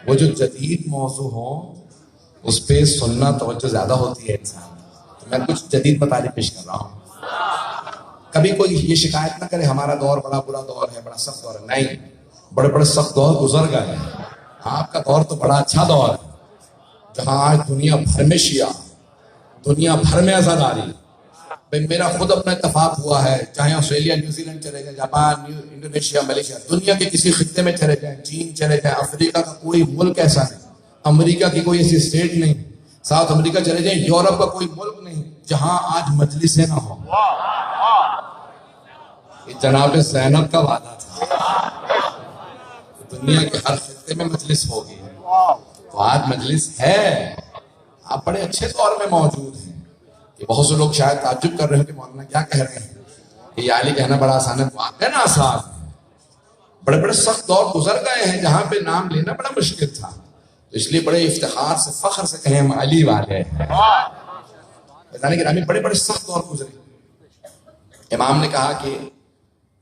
S1: وہ جو جدید موضوع ہوں اس پہ سننا توجہ زیادہ ہوتی ہے انسان. تو میں کچھ جدید مطالب پیش کر رہا ہوں. کبھی کوئی یہ شکایت نہ کرے ہمارا دور بڑا برا دور ہے، بڑا سخت دور ہے. نہیں، بڑے بڑے سخت دور گزر گئے ہیں. آپ کا دور تو بڑا اچھا دور ہے، جہاں آج دنیا بھر میں شیعہ، دنیا بھر میں عزاداری. میرا خود اپنا اتفاق ہوا ہے، چاہے آسٹریلیا، نیوزی لینڈ چلے جائیں، جاپان، انڈونیشیا، ملیشیا، دنیا کے کسی خطے میں چلے جائیں، چین چلے جائیں، افریقہ کا کوئی ملک ایسا نہیں، امریکہ کی کوئی ایسی اسٹیٹ نہیں، ساؤتھ امریکہ چلے جائیں، یورپ کا کوئی ملک نہیں جہاں آج مجلسیں نہ ہوں. یہ جناب زینب کا وعدہ تھا، دنیا کے ہر خطے میں مجلس ہوگی. تو آج مجلس ہے. آپ بڑے اچھے دور میں موجود ہیں. کہ بہت سے لوگ شاید تعجب کر رہے ہیں کہ مولانا کیا کہہ رہے ہیں کہ یہ علی کہنا بڑا آسان ہے. واقعی نا آسان. بڑے بڑے سخت دور گزر گئے ہیں جہاں پہ نام لینا بڑا مشکل تھا. تو اس لیے بڑے افتخار سے، فخر سے کہیں ہم علی والے ہیں. بتانے کے بڑے بڑے سخت دور گزرے. امام نے کہا کہ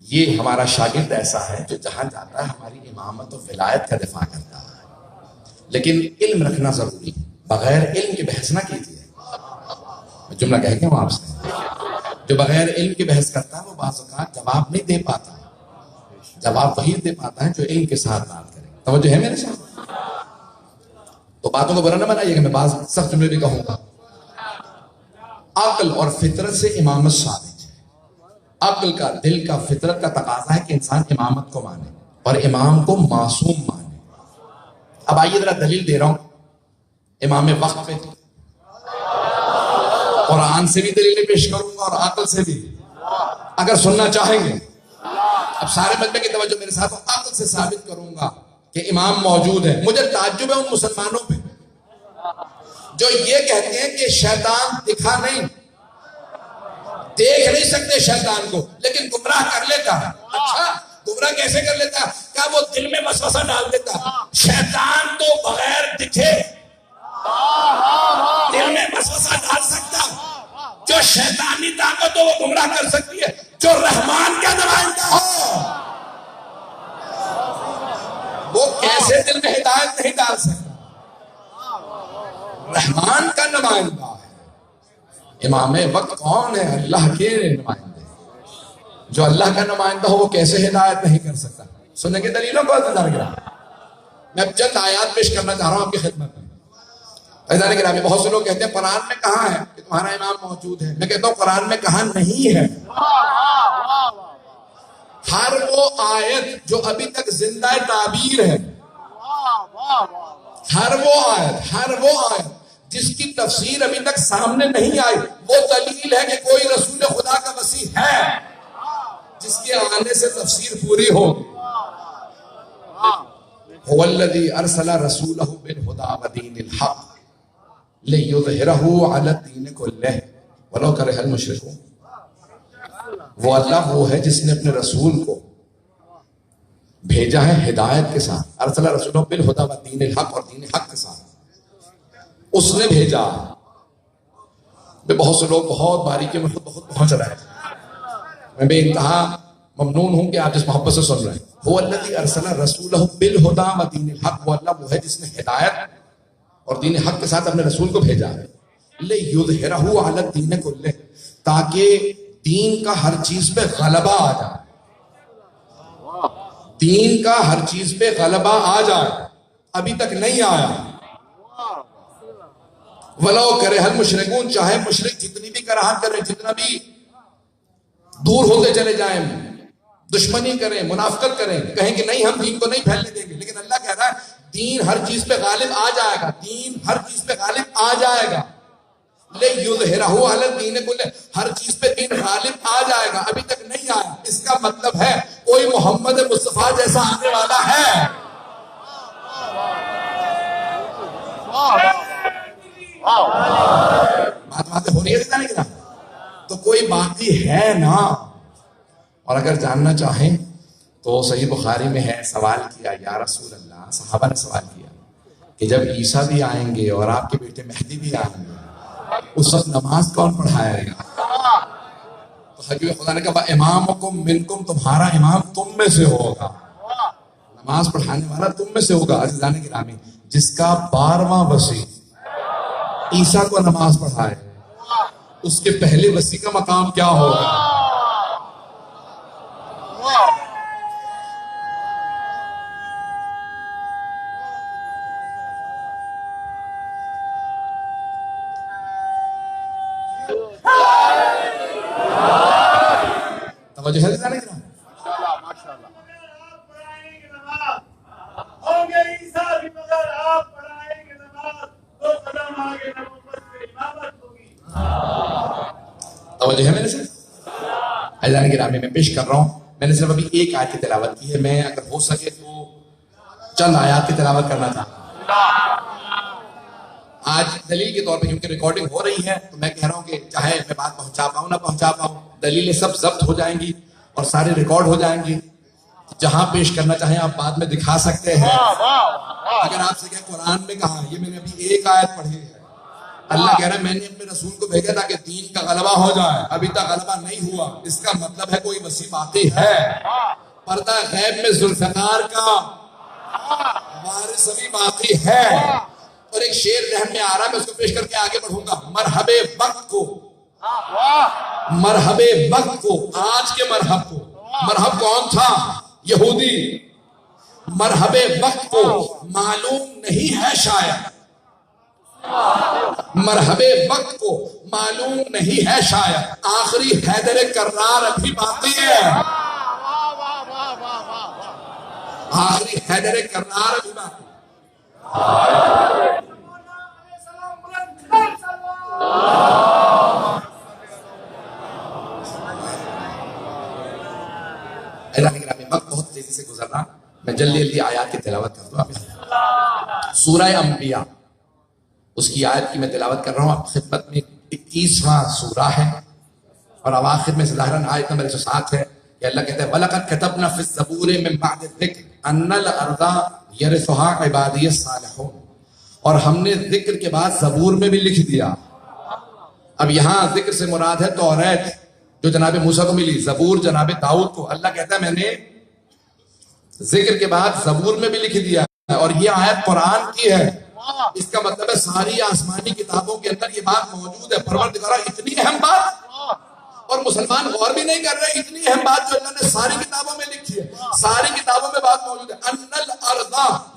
S1: یہ ہمارا شاگرد ایسا ہے جو جہاں جاتا ہے ہماری امامت و ولایت کا دفاع کرتا ہے، لیکن علم رکھنا ضروری ہے. بغیر علم کی بحث نہ کیجیے. جملہ کہہ کے ہوں آپ سے، جو بغیر علم کی بحث کرتا ہے وہ بعض اوقات جواب نہیں دے پاتا. جواب وہی دے پاتا ہے جو علم کے ساتھ بات کرے. توجہ ہے میرے ساتھ؟ تو باتوں کو برا نہ بنائیے کہ میں بعض سخت جملے بھی کہوں گا. عقل اور فطرت سے امامت ثابت ہے. عقل کا، دل کا، فطرت کا تقاضا ہے کہ انسان امامت کو مانے اور امام کو معصوم مانے. اب آئیے ذرا دلیل دے رہا ہوں. امام وقت پہ قرآن سے بھی دلیلیں پیش کروں گا اور عقل سے بھی، اگر سننا چاہیں گے. اب سارے مجمع کی توجہ میرے ساتھ. عقل سے ثابت کروں گا کہ امام موجود ہے. مجھے تعجب ہے ان مسلمانوں پہ جو یہ کہتے ہیں کہ شیطان دکھا نہیں، دیکھ نہیں سکتے شیطان کو، لیکن گمراہ کر لیتا ہے. اچھا گمراہ کیسے کر لیتا؟ کیا وہ دل میں وسوسہ ڈال دیتا؟ شیطان تو بغیر دکھے دل میں وسوسہ ڈال سکتا. جو شیطانی طاقت ہو وہ گمراہ کر سکتی ہے. جو رحمان کا نمائندہ ہو وہ کیسے دل میں ہدایت نہیں ڈال سکتا؟ رحمان کا نمائندہ ہے. امام وقت کون ہے؟ اللہ کے نمائندے. جو اللہ کا نمائندہ ہو وہ کیسے ہدایت نہیں کر سکتا؟ سننے کے دلیلوں کو میں چند آیات پیش کرنا چاہ رہا ہوں آپ کی خدمت میں. عزیزان گرامی، بہت سے لوگ کہتے ہیں قرآن میں کہاں ہے کہ تمہارا امام موجود ہے. میں کہتا ہوں قرآن میں کہاں نہیں ہے. ہر وہ آیت جو ابھی تک زندہ تعبیر ہے، ہر وہ آیت جس کی تفسیر ابھی تک سامنے نہیں آئی، وہ دلیل ہے کہ کوئی رسول خدا کا مسیح ہے جس کے آنے سے تفسیر پوری ہوگی. هو الذی ارسل رسولہ بالہدی ودین الحق لِيُظْهِرَهُ عَلَى الدِّينِ كُلِّهِ وَلَوْ كَرِهَ الْمُشْرِكُونَ. وہ اللہ وہ ہے جس نے اپنے رسول کو بھیجا ہے ہدایت کے ساتھ. ارسل رسولہ بالہدی ودین الحق، اور دین حق کے ساتھ اس نے بھیجا. بہت سے لوگ بہت باریکی میں بہت پہنچ رہے ہیں. میں بے انتہا ممنون ہوں کہ آپ اس محبت سے سن رہے ہیں. هو الذی ارسل رسولہ بالہدی ودین الحق، وہ اللہ وہ ہے جس نے ہدایت اور دین حق کے ساتھ اپنے رسول کو بھیجا ہے. لِيُظْهِرَهُ عَلَى الدِّينِ كُلِّهِ، تاکہ دین کا ہر چیز پہ غلبہ آ جائے. دین کا ہر چیز پہ غلبہ آ جائے. ابھی تک نہیں آیا. وَلَوْ كَرِهَ الْمُشْرِكُونَ، چاہے مشرک جتنی بھی کراہت کریں، جتنا بھی دور ہوتے چلے جائیں، دشمنی کریں، منافقت کریں، کہیں کہ نہیں ہم دین کو نہیں پھیلنے دیں گے، لیکن اللہ کہہ رہا ہے دین ہر چیز پہ غالب آ جائے گا. دین ہر چیز پہ غالب آ جائے گا. لِيُظْهِرَهُ عَلَى الدِّينِ كُلِّهِ، ہر چیز پہ دین غالب آ جائے گا. ابھی تک نہیں آیا. اس کا مطلب ہے کوئی محمد مصطفیٰ جیسا آنے والا ہے. باتیں ہو رہی ہے تو کوئی باقی ہے نا. اور اگر جاننا چاہیں تو صحیح بخاری میں ہے، سوال کیا یا رسول اللہ، صحابہ نے سوال کیا کہ جب عیسیٰ بھی آئیں گے اور آپ کے بیٹے مہدی بھی آئیں گے، اس وقت نماز کون پڑھائے گا؟ تو حبیب خدا نے کہا امامکم منکم، تمہارا امام تم میں سے ہوگا، نماز پڑھانے والا تم میں سے ہوگا. عزیزان گرامی، جس کا 12واں وصی عیسیٰ کو نماز پڑھائے، اس کے پہلے وسیع کا مقام کیا ہوگا؟ توجہ ہے جانے کی توجہ ہے میرے سے عزیزان گرامی میں پیش کر رہا ہوں. میں نے صرف ابھی ایک آیت کی تلاوت کی ہے، میں اگر ہو سکے تو چند آیات کی تلاوت کرنا چاہتا ہوں آج دلیل کے طور پہ، کیونکہ ریکارڈنگ ہو رہی ہے تو میں کہہ رہا ہوں کہ چاہے میں بات پہنچا پاؤں نہ پہنچا پاؤں، دلیلیں سب ضبط ہو جائیں گی اور سارے ریکارڈ ہو جائیں گی. جہاں پیش کرنا چاہیں آپ بعد میں دکھا سکتے ہیں. اگر آپ سے کہ قرآن میں کہا، یہ میں نے ابھی ایک آیت پڑھی ہے، اللہ کہہ رہا ہے میں نے اپنے رسول کو بھیجا تاکہ دین کا غلبہ ہو جائے، ابھی تک غلبہ نہیں ہوا. اس کا مطلب ہے کوئی وسیع باقی ہے. پردہ غیب میں ذوالفقار کا وارث ابھی باقی ہے. اور ایک شعر ذہن میں آ رہا ہے، میں اس کو پیش کر کے آگے بڑھوں گا. مرحبے وقت کو، مرحبے وقت کو، آج کے مرحب کو. مرحب کون تھا؟ یہودی. مرحبے وقت کو معلوم نہیں ہے شاید، مرحبے وقت کو معلوم نہیں ہے شاید، آخری حیدر کرار ابھی باقی ہے. آخری حیدر کرار ابھی باقی. وقت بہت تیزی سے گزر رہا، میں جلدی جلدی آیات کی تلاوت کر دوں. سورہ انبیاء، اس کی آیت کی میں تلاوت کر رہا ہوں آپ خدمت میں. 21واں سورہ ہے اور اواخر میں ظاہراً آیت نمبر 107 ہے کہ اللہ کہتے ہیں وَلَقَدْ كَتَبْنَا فِي الزَّبُورِ مِن بَعْدِ الذِّكْرِ أَنَّ الْأَرْضَ يَرِثُهَا عِبَادِيَ الصَّالِحُونَ. اور ہم نے ذکر کے بعد زبور میں بھی لکھ دیا. اب یہاں ذکر سے مراد ہے توریت جو جناب موسیٰ کو ملی، زبور جناب داؤد کو. اللہ کہتا ہے میں نے ذکر کے بعد زبور میں بھی لکھ دیا ہے. اور یہ آیت قرآن کی ہے. اس کا مطلب ہے ساری آسمانی کتابوں کے اندر یہ بات موجود ہے. پروردگار اتنی اہم بات، اور مسلمان غور بھی نہیں کر رہے، اتنی اہم بات جو اللہ نے ساری کتابوں میں لکھی ہے. ساری کتابوں میں بات موجود ہے. ان الارض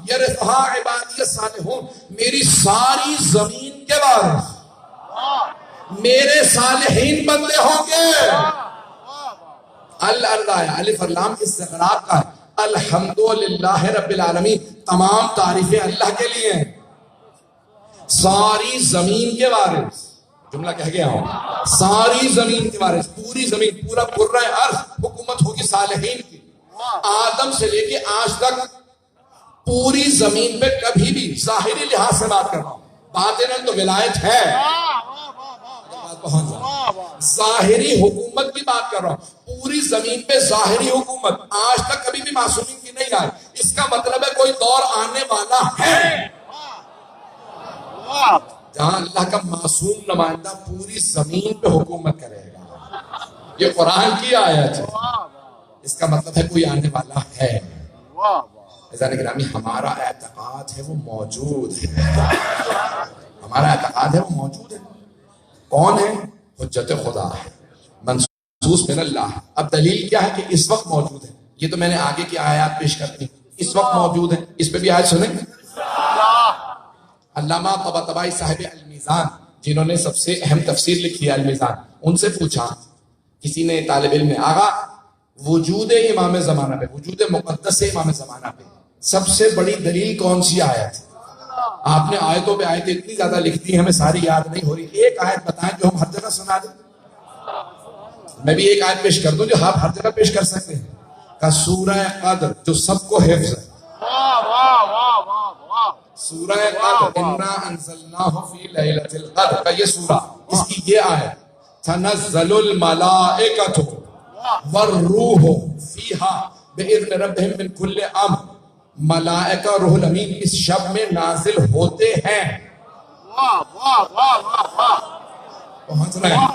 S1: یرثها عبادی الصالحون، میری ساری زمین کے وارث میرے صالحین بندے ہوں گے. الارض ہے الف اور لام استغراق کا ہے. الحمدللہ رب العالمین، تمام تعریفیں اللہ کے لیے ہیں. ساری زمین کے وارث، جملہ کہہ گیا ہوں، ساری زمین کے وارث، پوری زمین، پورا کرۂ ارض حکومت ہوگی صالحین کی. آدم سے لے کے آج تک پوری زمین پہ کبھی بھی ظاہری لحاظ سے بات کر رہا ہوں، باطناً تو ولایت ہے، ظاہری حکومت کی بات کر رہا ہوں. پوری زمین پہ ظاہری حکومت آج تک کبھی بھی معصومین کی نہیں آئی. اس کا مطلب ہے کوئی دور آنے والا ہے جہاں اللہ کا معصوم نمائندہ پوری زمین پہ حکومت کرے گا. یہ قرآن کی آیت ہے. اس کا مطلب ہے کوئی آنے والا ہے. عزیزان گرامی، ہمارا اعتقاد ہے وہ موجود ہے. ہمارا اعتقاد ہے وہ موجود ہے. کون ہے؟ حجت خدا ہے، منصوص من اللہ. اب دلیل کیا ہے کہ اس وقت موجود ہے. یہ تو میں نے آگے کی آیات پیش کر دی، اس وقت موجود ہے. اس پہ بھی آیت سنیں. علامہ طباطبائی صاحب المیزان، جنہوں نے سب سے اہم تفسیر لکھی ہے المیزان، ان سے پوچھا کسی نے طالب علم نے، آغا وجود امام زمانہ پہ، وجود مقدس امام زمانہ پہ سب سے بڑی دلیل کون سی آیت؟ آپ نے آیتوں پہ آیتیں اتنی زیادہ لکھ دی ہمیں ساری یاد نہیں ہو رہی. ایک آیت بتائیں جو ہم ہر جگہ سنا دیں. میں بھی ایک آیت پیش کر دوں جو آپ ہر جگہ پیش کر سکتے ہیں. کا سورہ قدر جو سب کو حفظ ہے. سورہ قدر انا انزلناہ فی لیلۃ القدر کا یہ سورہ، اس کی یہ آیت تنزل الملائکۃ والروح فیہا باذن ربہم من کل امر. ملائکہ روح الامین اس شب میں نازل ہوتے ہیں. پہنچ رہے ہیں.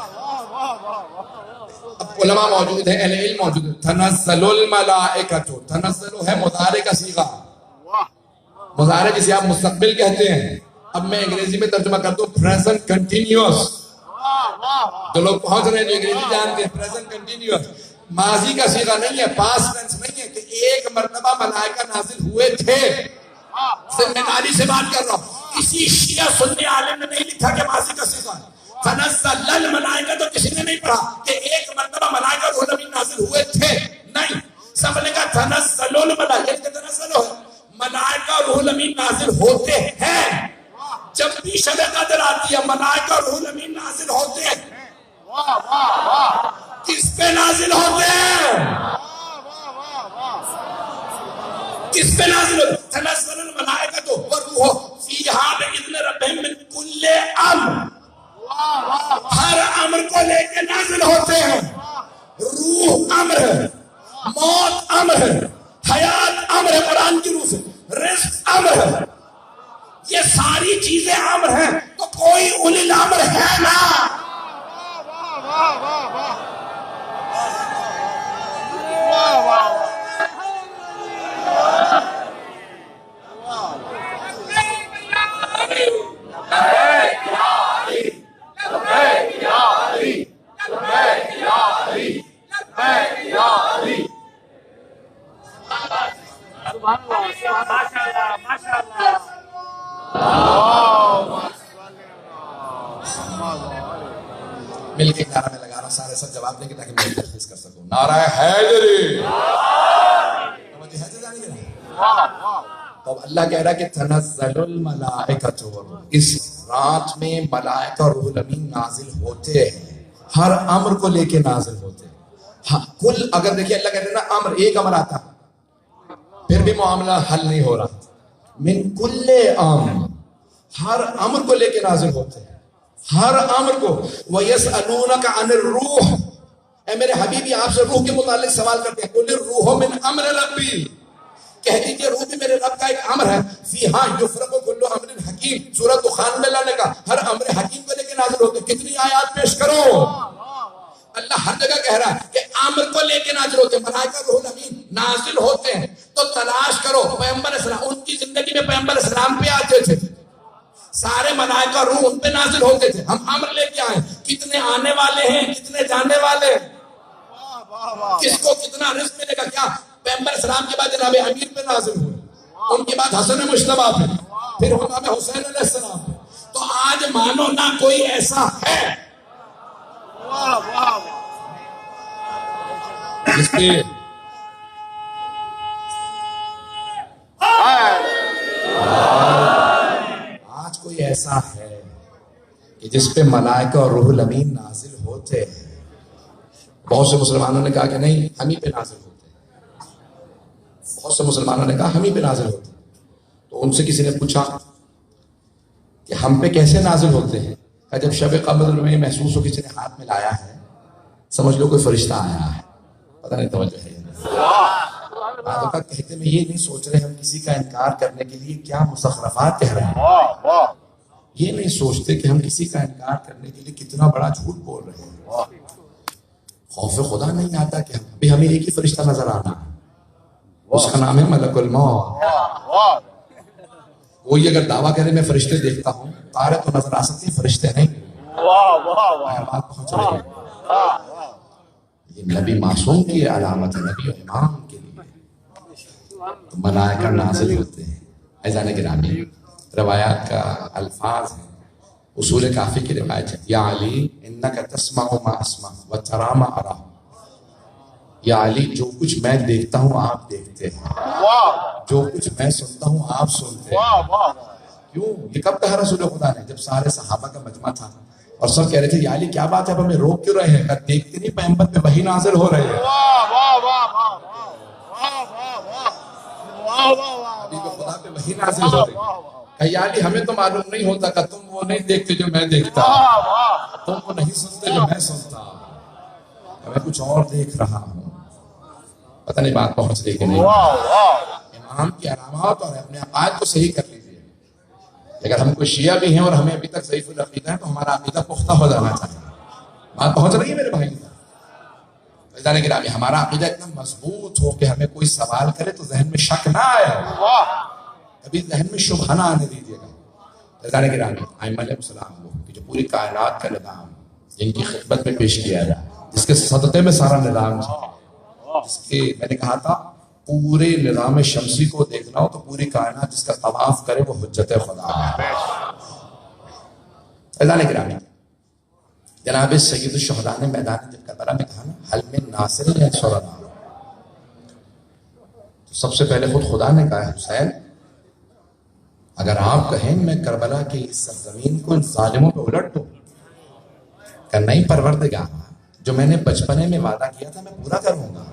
S1: اب علماء موجود ہیں، اہل علم موجود ہیں. تنزل الملائکۃ، تنزل ہے مضارع کا صیغہ، مضارع جسے آپ مستقبل کہتے ہیں. اب میں انگریزی میں ترجمہ کر دوں، پریزنٹ کنٹینیوس. جو لوگ پہنچ رہے ہیں جو انگریزی جانتے ہیں، پریزنٹ کنٹینیوس ماضی کا صیغہ نہیں ہے، پاسٹ ٹینس نہیں ہے کہ ایک مرتبہ ملائکہ نازل ہوئے تھے. سمناری سے بات کر رہا ہوں، کسی شیعہ سنی عالم نے نہیں لکھا کہ ماضی کا صیغہ ہے. تنزل الملائکہ تو کسی نے نہیں پڑھا کہ ایک مرتبہ ملائکہ روح الامین نازل ہوئے تھے، نہیں. سب نے کہا تنزل الملائکہ، یعنی کہ تنزل ہو ملائکہ روح الامین نازل ہوتے ہیں. جب بھی شب قدر آتی ہے ملائکہ روح الامین نازل ہوتے ہیں. کس پہ نازل ہوتے ہیں؟ کس پہ نازل ہوتے ہیں؟ تنزل الملائکہ تو والروح فیہا بإذن ربہم من کل امر، ہر امر کو لے کے نازل ہوتے ہیں. روح امر ہے، موت امر ہے، حیات امر ہے قرآن کی روح سے، رزق امر ہے، یہ ساری چیزیں امر ہیں. تو کوئی اولی الامر ہے نا. مل کے نعرہ میں لگا رہا، سارے سب جواب دیں گے تاکہ میں تخصیص کر سکوں. نعرہ حیدری. تو اللہ کہہ رہا ہے کہ تنزل الملائکۃ والروح، اس رات میں ملائکہ روح الامین نازل ہوتے ہیں، ہر امر کو لے کے نازل ہوتے ہیں. ہاں کل اگر دیکھیں اللہ کہہ رہے نا امر، ایک امر آتا پھر بھی معاملہ حل نہیں ہو رہا. من کل امر، ہر امر کو لے کے نازل ہوتے ہیں، ہر امر کو. وَيَسْأَلُونَكَ عَنِ الرُّوحِ، اے میرے حبیبی آپ سے روح کے متعلق سوال کرتے ہیں. قُلِ الرُّوحُ مِنْ أَمْرِ رَبِّي، کہہ دیجئے روح بھی میرے رب کا ایک امر ہے. فیہا یفرق کل امر حکیم، سورۃ دخان میں اللہ نے کہا ہر امر حکیم کو لے کے نازل ہوتے. کتنی آیات پیش کرو. اللہ ہر جگہ کہہ رہا ہے کہ امر کو لے کے نازل ہوتے ہیں، ملائکہ روح الامین نازل ہوتے ہیں. تو تلاش کرو پیغمبر اسلام، ان کی زندگی میں پیغمبر اسلام پہ آتے تھے، سارے ملائکہ روح ان پہ نازل ہوتے تھے. ہم امر لے کے آئے، کتنے آنے والے ہیں کتنے جانے والے ہیں، کس کو کتنا رزق ملے گا. کیا پیغمبر اسلام کے بعد جناب امیر پہ نازل ہوئے، ان کے بعد حسن مجتبیٰ پہ، پھر امام حسین علیہ السلام پہ. تو آج مانو نہ کوئی ایسا ہے جس پہ آج کوئی ایسا ہے کہ جس پہ ملائکہ اور روح الامین نازل ہوتے ہیں. بہت سے مسلمانوں نے کہا کہ نہیں ہم ہی پہ نازل ہوتے ہیں، بہت سے مسلمانوں نے کہا ہم ہی پہ نازل ہوتے ہیں. تو ان سے کسی نے پوچھا کہ ہم پہ کیسے نازل ہوتے ہیں؟ کہ جب شب قدر میں محسوس ہو کسی نے ہاتھ میں لایا ہے، سمجھ لو کوئی فرشتہ آیا ہے. پتہ نہیں توجہ ہے. بعض اوقات کہتے میں یہ نہیں سوچ رہے ہم کسی کا انکار کرنے کے لیے کیا مزخرفات کہہ رہے ہیں، یہ نہیں سوچتے کہ ہم کسی کا انکار کرنے کے لیے کتنا بڑا جھوٹ بول رہے ہیں. خوف خدا نہیں آتا کہ ابھی ہمیں ایک ہی فرشتہ نظر آنا ہے، اس کا نام ہے ملک الموت. وہی اگر دعویٰ کرے میں فرشتے دیکھتا ہوں، تارے تو نظر آ سکتے ہیں فرشتے نہیں. بات پہنچ رہی ہے. یہ نبی معصوم کی علامت ہے، نبی و امام کے لیے. تو ملائکہ نازل ہوتے ہیں. عزیزان گرامی، روایات کا الفاظ ہیں. اصول کافی کی روایت ہے، یا علی انک تسمع ما اسمع وترى ما ارى. یا علی جو کچھ میں دیکھتا ہوں آپ دیکھتے ہیں، جو کچھ میں سنتا ہوں آپ سنتے ہیں. کیوں؟ یہ کب کہا رسول خدا نے؟ جب سارے صحابہ کا مجمع تھا اور سب کہہ رہے تھے یا علی کیا بات ہے اب ہمیں روک کیوں رہے ہیں؟ کہ دیکھتے نہیں پیغمبر پہ وحی نازل ہو رہے ہیں. حبیب خدا پہ وحی نازل ہو رہی ہے. کہ یا علی ہمیں تو معلوم نہیں ہوتا کہ تم وہ نہیں دیکھتے جو میں دیکھتا، تم وہ نہیں سنتے جو میں سنتا، میں کچھ اور دیکھ رہا ہوں. پتہ نہیں بات پہنچ رہی کہ نہیں. امام کی علامات اور اپنے عقائد کو صحیح کر لیجیے. اگر ہم کوئی شیعہ بھی ہیں اور ہمیں ابھی تک ضعیف العقیدہ ہے تو ہمارا عقیدہ پختہ ہو جانا چاہیے. بات پہنچ رہی ہے میرے بھائی. عزیزان گرامی، ہمارا عقیدہ اتنا مضبوط ہو کہ ہمیں کوئی سوال کرے تو ذہن میں شک نہ آئے، کبھی ذہن میں شبہ نہ آنے دیجیے گا. رضانے کے رامی ائمہ علیہ السلام وہ کہ جو پوری کائنات کا نظام جن کی خدمت میں پیش کیا جائے، جس کے صدقے میں سارا نظام چلے، جس کے میں نے کہا تھا پورے نظام شمسی کو دیکھنا ہو تو پوری کائنات جس کا طواف کرے وہ حجت خدا ہے۔ رضانے کے رامی جناب سید الشہداء نے میدان جنگ کربلا میں کہا نا حل من ناصر ینصرنا، تو سب سے پہلے خود خدا نے کہا حسین اگر آپ کہیں میں کربلا کی اس سرزمین کو ان ظالموں پہ الٹ دوں، کہ نہیں پروردگار جو میں نے بچپنے میں وعدہ کیا تھا میں پورا کروں گا،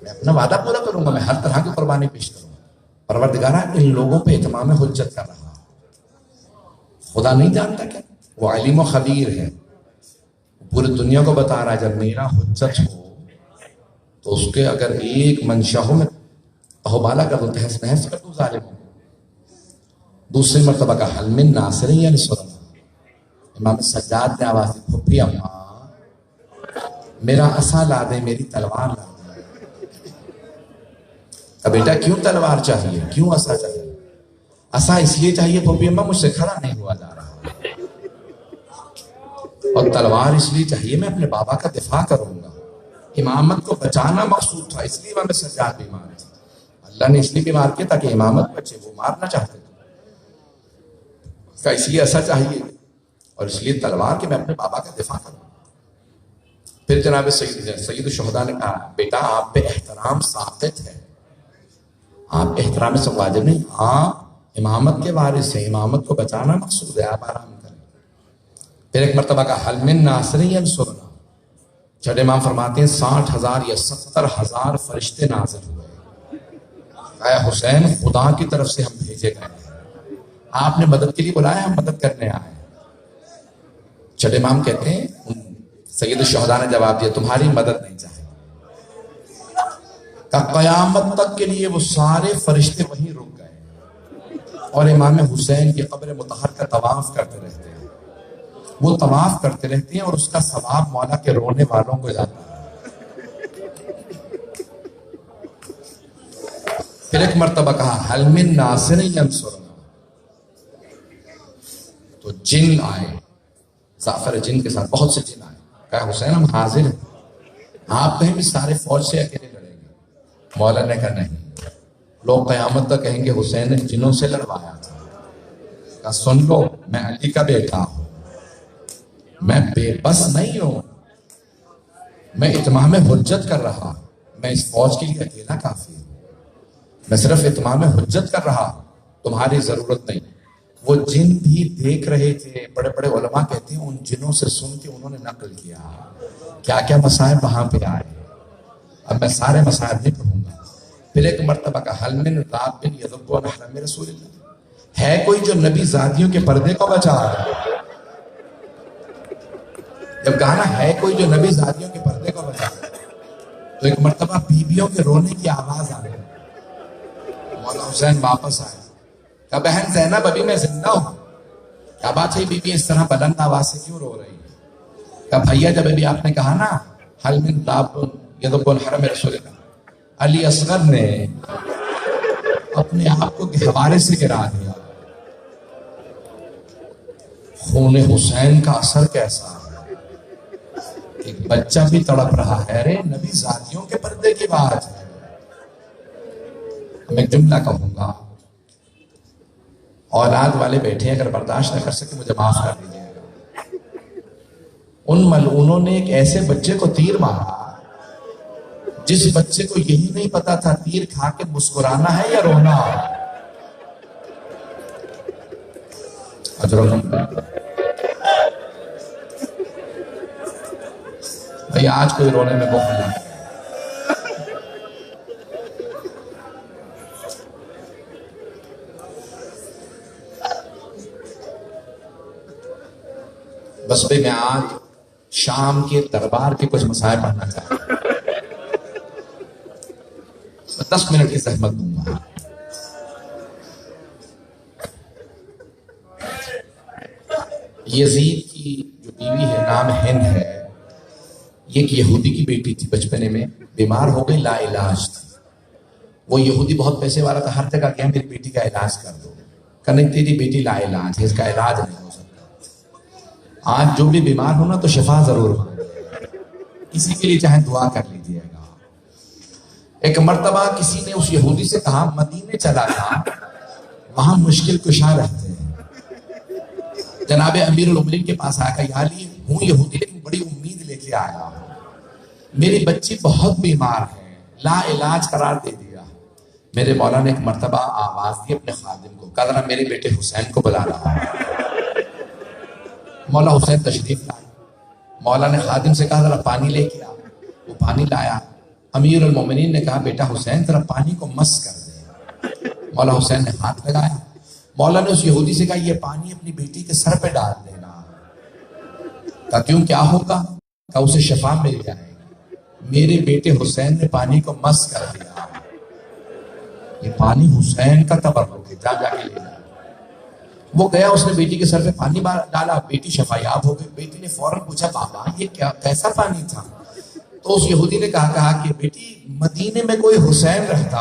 S1: میں اپنا وعدہ پورا کروں گا، میں ہر طرح کی قربانی پیش کروں گا۔ پروردگارہ ان لوگوں پہ اتمام حجت کر رہا، خدا نہیں جانتا کیا؟ وہ علیم و خبیر ہے، پوری دنیا کو بتا رہا ہے جب میرا حجت ہو تو اس کے اگر ایک منشا ہو میں اہوبالا کر دوں، تہس نہس کر دوں ظالموں۔ دوسری مرتبہ کا حل من ناصر ینصرنا، امام سجاد نے آواز دی پھپھی اماں میرا عصا لا دے، میری تلوار لا دے۔ کہ بیٹا کیوں تلوار چاہیے، کیوں عصا چاہیے؟ عصا اس لیے چاہیے پھپھی اماں مجھ سے کھڑا نہیں ہوا جا رہا، اور تلوار اس لیے چاہیے میں اپنے بابا کا دفاع کروں گا۔ امامت کو بچانا مقصود تھا، اس لیے امام سجاد بیمار تھے، اللہ نے اس لیے بیمار کیا تاکہ امامت بچے، وہ مارنا چاہتے تھے، اس لیے ایسا چاہیے اور اس لیے تلوار کہ میں اپنے بابا کا دفاع کروں۔ پھر جناب سید الشہداء نے کہا بیٹا آپ پہ احترام ساقط ہے، آپ احترام سے واجب نہیں، آپ امامت کے وارث ہیں، امامت کو بچانا مقصود ہے، آپ آرام کریں۔ پھر ایک مرتبہ کا حل من ناصر ینصرنا، چھٹے امام فرماتے ہیں 60,000 یا 70,000 فرشتے نازل ہوئے، اے حسین خدا کی طرف سے ہم بھیجے گئے ہیں، آپ نے مدد کے لیے بلایا، ہم مدد کرنے آئے۔ چھٹے امام کہتے ہیں سید الشہداء نے جواب دیا تمہاری مدد نہیں چاہے، کہ قیامت تک کے لیے وہ سارے فرشتے وہیں رک گئے اور امام حسین کی قبر مطہر کا طواف کرتے رہتے ہیں، وہ طواف کرتے رہتے ہیں اور اس کا ثواب مولا کے رونے والوں کو جاتا ہے۔ پھر ایک مرتبہ کہا حل من ناصر ینصرنا، تو جن آئے، زعفر جن کے ساتھ بہت سے جن آئے، کہا حسین ہم حاضر ہیں، آپ کہیں بھی سارے فوج سے اکیلے لڑیں گے؟ مولا نے کہا نہیں، لوگ قیامت تک کہیں گے حسین نے جنوں سے لڑوایا تھا۔ کہا سن لو میں علی کا بیٹا ہوں، میں بے بس نہیں ہوں، میں اتمام حجت کر رہا، میں اس فوج کے لیے اکیلا کافی ہوں، میں صرف اتمام حجت کر رہا، تمہاری ضرورت نہیں۔ وہ جن بھی دیکھ رہے تھے، بڑے بڑے علماء کہتے ہیں ان جنوں سے سن کے انہوں نے نقل کیا کیا کیا مسائب وہاں پہ آئے، اب میں سارے مسائب نہیں پڑھوں گا۔ پھر ایک مرتبہ کا حل من راب یذب عن حرم رسول اللہ، ہے کوئی جو نبی زادیوں کے پردے کو بچا رہا ہے؟ جب کہا نا ہے کوئی جو نبی زادیوں کے پردے کو بچا رہا ہے، تو ایک مرتبہ بیویوں کے رونے کی آواز آ گئی، مولا حسین واپس آئے، کہا بہن زینب ابھی میں زندہ ہوں۔ کیا بات ہے بیوی اس طرح بلند آواز سے کیوں رو رہی ہے؟ کہا بھیا جب ابھی آپ نے کہا نا حل من راب یذب عن حرم رسول اللہ، علی اصغر نے اپنے آپ کو گہوارے سے گرا دیا۔ خون حسین کا اثر کیسا ہے، ایک بچہ بھی تڑپ رہا ہے، رے نبی زادیوں کے پردے کی بات ہے۔ میں جملہ کہوں گا، اولاد والے بیٹھے اگر برداشت نہ کر سکے مجھے معاف کر دیجیے گا۔ ان ملعونوں نے ایک ایسے بچے کو تیر مارا جس بچے کو یہی نہیں پتا تھا تیر کھا کے مسکرانا ہے یا رونا۔ بھئی آج کوئی رونے میں بہت نہیں، بس بھی میں آج شام کے دربار کے کچھ مسائل پڑھنا چاہتا ہوں، 10 منٹ کی زحمت دوں گا۔ یزید کی جو بیوی ہے نام ہند ہے، یہ ایک یہودی کی بیٹی تھی، بچپنے میں بیمار ہو گئی، لا علاج تھی۔ وہ یہودی بہت پیسے والا تھا، ہر جگہ گیا میری بیٹی کا علاج کر دو، کہ نہیں تیری بیٹی لا علاج ہے، اس کا علاج نہیں ہو سکتا۔ آج جو بھی بیمار ہونا تو شفا ضرور مانگے، کسی کے لیے چاہے دعا کر لیجیے گا۔ ایک مرتبہ کسی نے اس یہودی سے کہا مدینے چلا جا، وہاں مشکل کشا رہتے ہیں۔ جناب امیر المومنین کے پاس آیا کہ یا علی ہوں یہودی لیکن بڑی امید لے کے آیا، میری بچی بہت بیمار ہے، لا علاج قرار دے دیا۔ میرے مولا نے ایک مرتبہ آواز دی اپنے خادم کو، کہا ذرا میرے بیٹے حسین کو بلا رہا ہے۔ مولا حسین تشریف لائے، مولا نے خادم سے کہا ذرا پانی لے کے آ، وہ پانی لایا۔ امیر المومنین نے کہا بیٹا حسین ذرا پانی کو مس کر دے۔ مولا حسین نے ہاتھ لگایا، مولا نے اس یہودی سے کہا یہ پانی اپنی بیٹی کے سر پہ ڈال دینا۔ کہا کیوں کیا ہوگا؟ کہا اسے شفا مل جائے گی۔ میرے بیٹے حسین نے پانی کو مس کر دیا، یہ پانی حسین کا تبرک ہے، جا کے لے جا۔ وہ گیا، اس نے بیٹی کے سر پہ پانی ڈالا، بیٹی شفا یاب ہو گئی۔ بیٹی نے فوراً پوچھا بابا یہ کیسا پانی تھا؟ تو اس یہودی نے کہا کہ بیٹی مدینے میں کوئی حسین رہتا،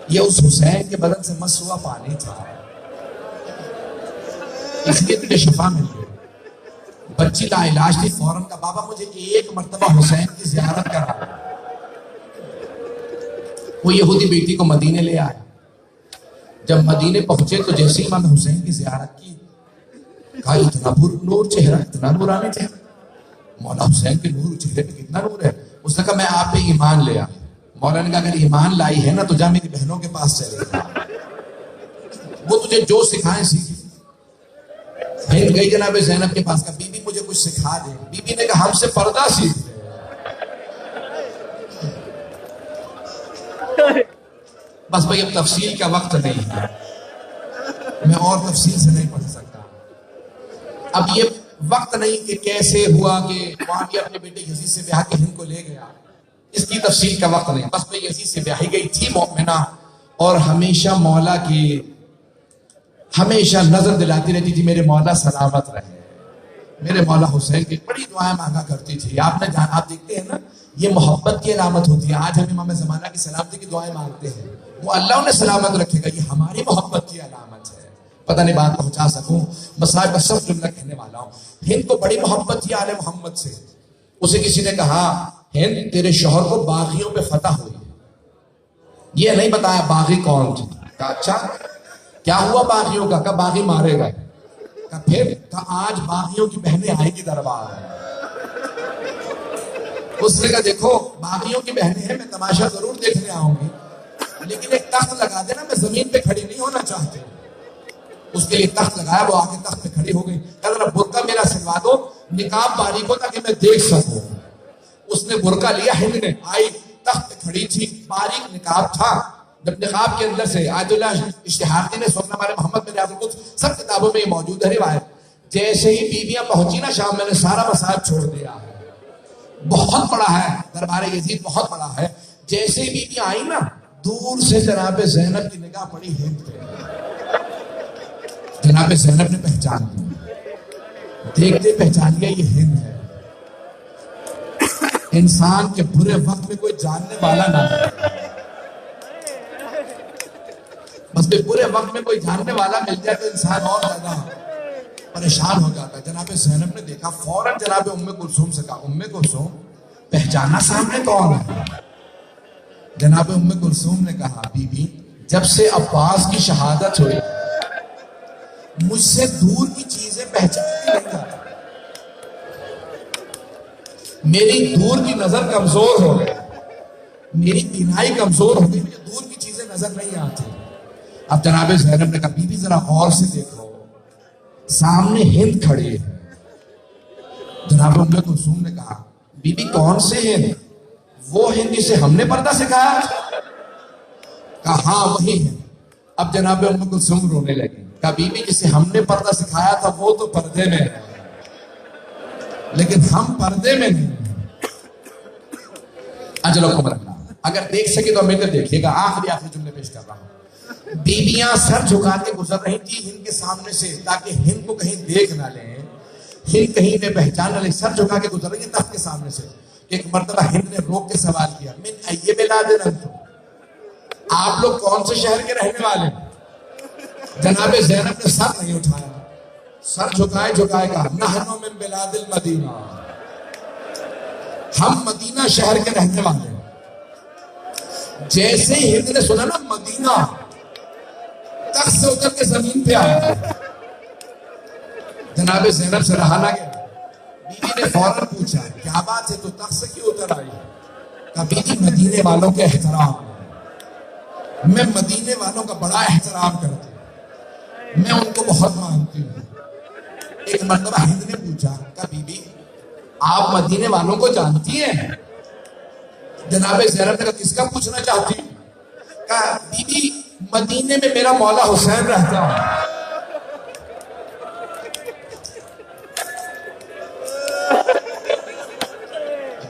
S1: یہ اس حسین کے بدن سے مس ہوا پانی تھا، اس لیے تجھے شفا مل گئی۔ بچی لا علاج تھی، فوراً کہا بابا مجھے ایک مرتبہ حسین کی زیارت کرا۔ وہ یہودی بیٹی کو مدینے لے آیا۔ جب مدینے پہنچے تو جیسے امام حسین کی زیارت کی، کہا اتنا نور چہرہ، اتنا نورانی چہرہ، مولا حسین کے نور چہرے پہ کتنا نور ہے۔ اس نے کہا میں آپ پہ ایمان لے آیا۔ مولا نے کہا اگر ایمان لائی ہے نا تو جا میری بہنوں کے پاس چلے گا، وہ تجھے جو سکھائیں سیکھ۔ ہند گئی جناب زینب کے پاس، کہا بی بی مجھے کچھ سکھا دے۔ بی بی نے کہا ہم سے پردہ سیکھ لے۔ بس بھائی اب تفصیل کا وقت نہیں ہے، میں اور تفصیل سے نہیں پڑھ سکتا۔ اب یہ وقت نہیں کہ کیسے ہوا کہ معاویہ اپنے بیٹے یزید سے بیاہ کے ہند کو لے گیا، اس کی تفصیل کا وقت نہیں۔ بس بھائی یزید سے بیاہی گئی تھی مومنہ، اور ہمیشہ مولا کی ہمیشہ نظر دلاتی رہتی تھی میرے مولا سلامت رہے۔ میرے مولا حسین کی بڑی دعائیں مانگا کرتی تھی۔ آپ دیکھتے ہیں نا یہ محبت کی علامت ہوتی ہے۔ آج ہم امام زمانہ کی سلامتی کی دعائیں مانگتے ہیں، وہ اللہ انہیں سلامت رکھے گا، یہ ہماری محبت کی علامت ہے۔ پتہ نہیں بات پہنچا سکوں، مسائل کا سب جملہ کہنے والا ہوں۔ ہند کو بڑی محبت تھی آل محمد سے۔ اسے کسی نے کہا ہند تیرے شوہر کو باغیوں پہ فتح ہوئی، یہ نہیں بتایا باغی کون تھے۔ کہا اچھا کیا ہوا باغیوں کا؟ کہا باغی مارے گئے۔ کہا پھر؟ کہا آج باغیوں کی بہنیں آئیں گی دربار میں۔ اس نے کہا دیکھو باغیوں کی بہنیں ہیں، میں تماشا ضرور دیکھنے آؤں گی، لیکن ایک تخت لگا دینا، میں زمین پہ کھڑی نہیں ہونا چاہتے۔ اس کے لیے تخت لگایا، وہ آگے تخت پہ کھڑی ہو گئی۔ کہا ذرا برقع میرا سلوا دو، نقاب باریک ہو تاکہ میں دیکھ سکوں۔ اس نے برقع لیا، ہند نے آئی، تخت پہ کھڑی تھی، باریک نقاب تھا۔ جب نقاب کے اندر سے آیت اللہ اشتہاردی نے سننا ہمارے محمد بن عبد القدس سب کتابوں میں یہ موجود ہے روایت، جیسے ہی بیویاں پہنچی نا شام، میں نے سارا مسائل چھوڑ دیا ہے۔ بہت بڑا ہے دربار یزید، بہت بڑا ہے۔ جیسے ہی بیویاں آئی نا، دور سے جناب زینب کی نگاہ پڑی ہند پہ۔ جناب زینب نے پہچان لیا، دیکھتے پہچان لیا یہ ہند ہے۔ انسان کے برے وقت میں کوئی جاننے والا نہ ہے، بس برے وقت میں کوئی جاننے والا مل جائے تو انسان اور زیادہ پریشان ہو جاتا ہے۔ جناب زینب نے دیکھا، فوراً جناب ام کلثوم سے کہا ام کلثوم پہچانا سامنے کون ہے؟ جناب ام کلثوم نے کہا بی بی جب سے عباس کی شہادت ہوئی مجھ سے دور کی چیزیں پہچانی نہیں جاتی، میری دور کی نظر کمزور ہو گئی، میری بینائی کمزور ہو گئی، مجھے دور کی چیزیں نظر نہیں آتی۔ اب جناب زینب نے کہا بی بی ذرا غور سے دیکھو، سامنے ہند کھڑی ہے۔ جناب ام کلثوم نے کہا بی بی کون سے ہند؟ وہ ہند جسے ہم نے پردہ سکھایا؟ کہا ہاں وہی ہے۔ اب جناب ام کلثوم رونے لگی، کہا بی بی جسے ہم نے پردہ سکھایا تھا وہ تو پردے میں ہے، لیکن ہم پردے میں نہیں ہیں۔ اجلکم اللہ، اگر دیکھ سکے تو میرے دیکھیے گا۔ آخری جملے پیش کر رہا ہوں۔ بیویاں سر جھکا کے گزر رہی تھی ہند کے سامنے سے تاکہ ہند کو کہیں دیکھ نہ لیں، ہند کہیں نے پہچان نہ لیں، سر جھکا کے گزر رہی ہے تخت کے سامنے سے۔ ایک مرتبہ ہند نے روک کے سوال کیا من ای بلاد انتم، آپ لوگ کون سے شہر کے رہنے والے ہیں؟
S3: جناب زینب نے سر نہیں اٹھایا، سر جھکائے جھکائے کہا نحن من بلاد المدینہ، ہم مدینہ شہر کے رہنے والے ہیں۔ جیسے ہی ہند نے سنا نا مدینہ، تخت سے اتر کے زمین پہ آیا، جناب زینب سے رہا نہ گیا۔ بیوی نے فوراً پوچھا کیا بات ہے تو تخت سے کیوں اتر آئی؟ کہا بیوی مدینے والوں کے احترام، میں مدینے والوں کا بڑا احترام کرتی ہوں، میں ان کو بہت مانتی ہوں۔ ایک مرتبہ ہند نے پوچھا کہا بیوی آپ مدینے والوں کو جانتی ہیں؟ جناب زینب نے کہا کس کا پوچھنا چاہتی ہوں؟ کہا بیوی مدینے میں میرا مولا حسین رہتا ہے۔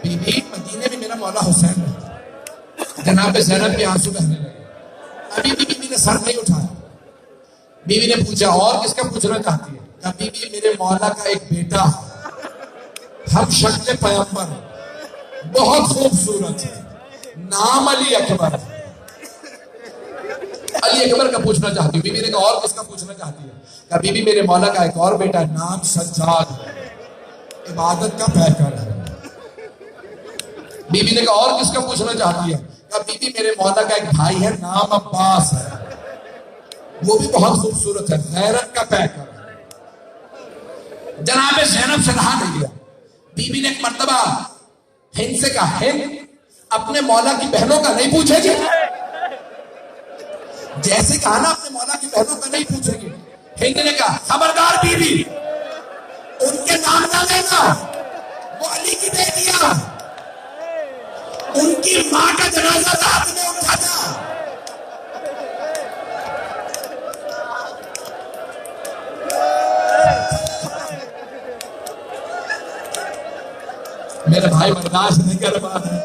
S3: بیوی مدینے میں میرا مولا حسین رہتا ہے۔ جناب زینب کے آنسو بہنے لگے۔ ابھی بھی بیوی نے سر نہیں اٹھایا۔ بیوی نے پوچھا اور کس کا پوچھنا چاہتی ہے؟ کہا بیوی میرے مولا کا ایک بیٹا ہے، ہم شکل پیغمبر، بہت خوبصورت ہے، نام علی اکبر ہے۔ علی اکبر کا پوچھنا چاہتی ہوں۔ بیوی نے کہا اور کس کا پوچھنا چاہتی ہے؟ کہا بیوی میرے مولا کا ایک اور بیٹا ہے، نام سجاد ہے، عبادت کا پیکر ہے۔ بیوی نے کہا اور کس کا پوچھنا چاہتی ہے؟ کہا بیوی میرے مولا کا ایک بھائی ہے، نام عباس ہے، وہ بھی بہت خوبصورت ہے، غیرت کا پیکر ہے۔ جناب زینب سے رہا نہیں گیا۔ بیوی نے ایک مرتبہ ہند سے کہا ہند اپنے مولا کی بہنوں کا نہیں پوچھے گی؟ جیسے کہا نا اپنے مولا کی بہنوں کا نہیں پوچھے گی، ہند نے کہا خبردار بیوی، ان کے نام نہ لینا، وہ علی کی بیٹیاں، ان کی ماں کا جنازہ رات میں اٹھانا۔ میرے بھائی برداشت نہیں کر پا رہے۔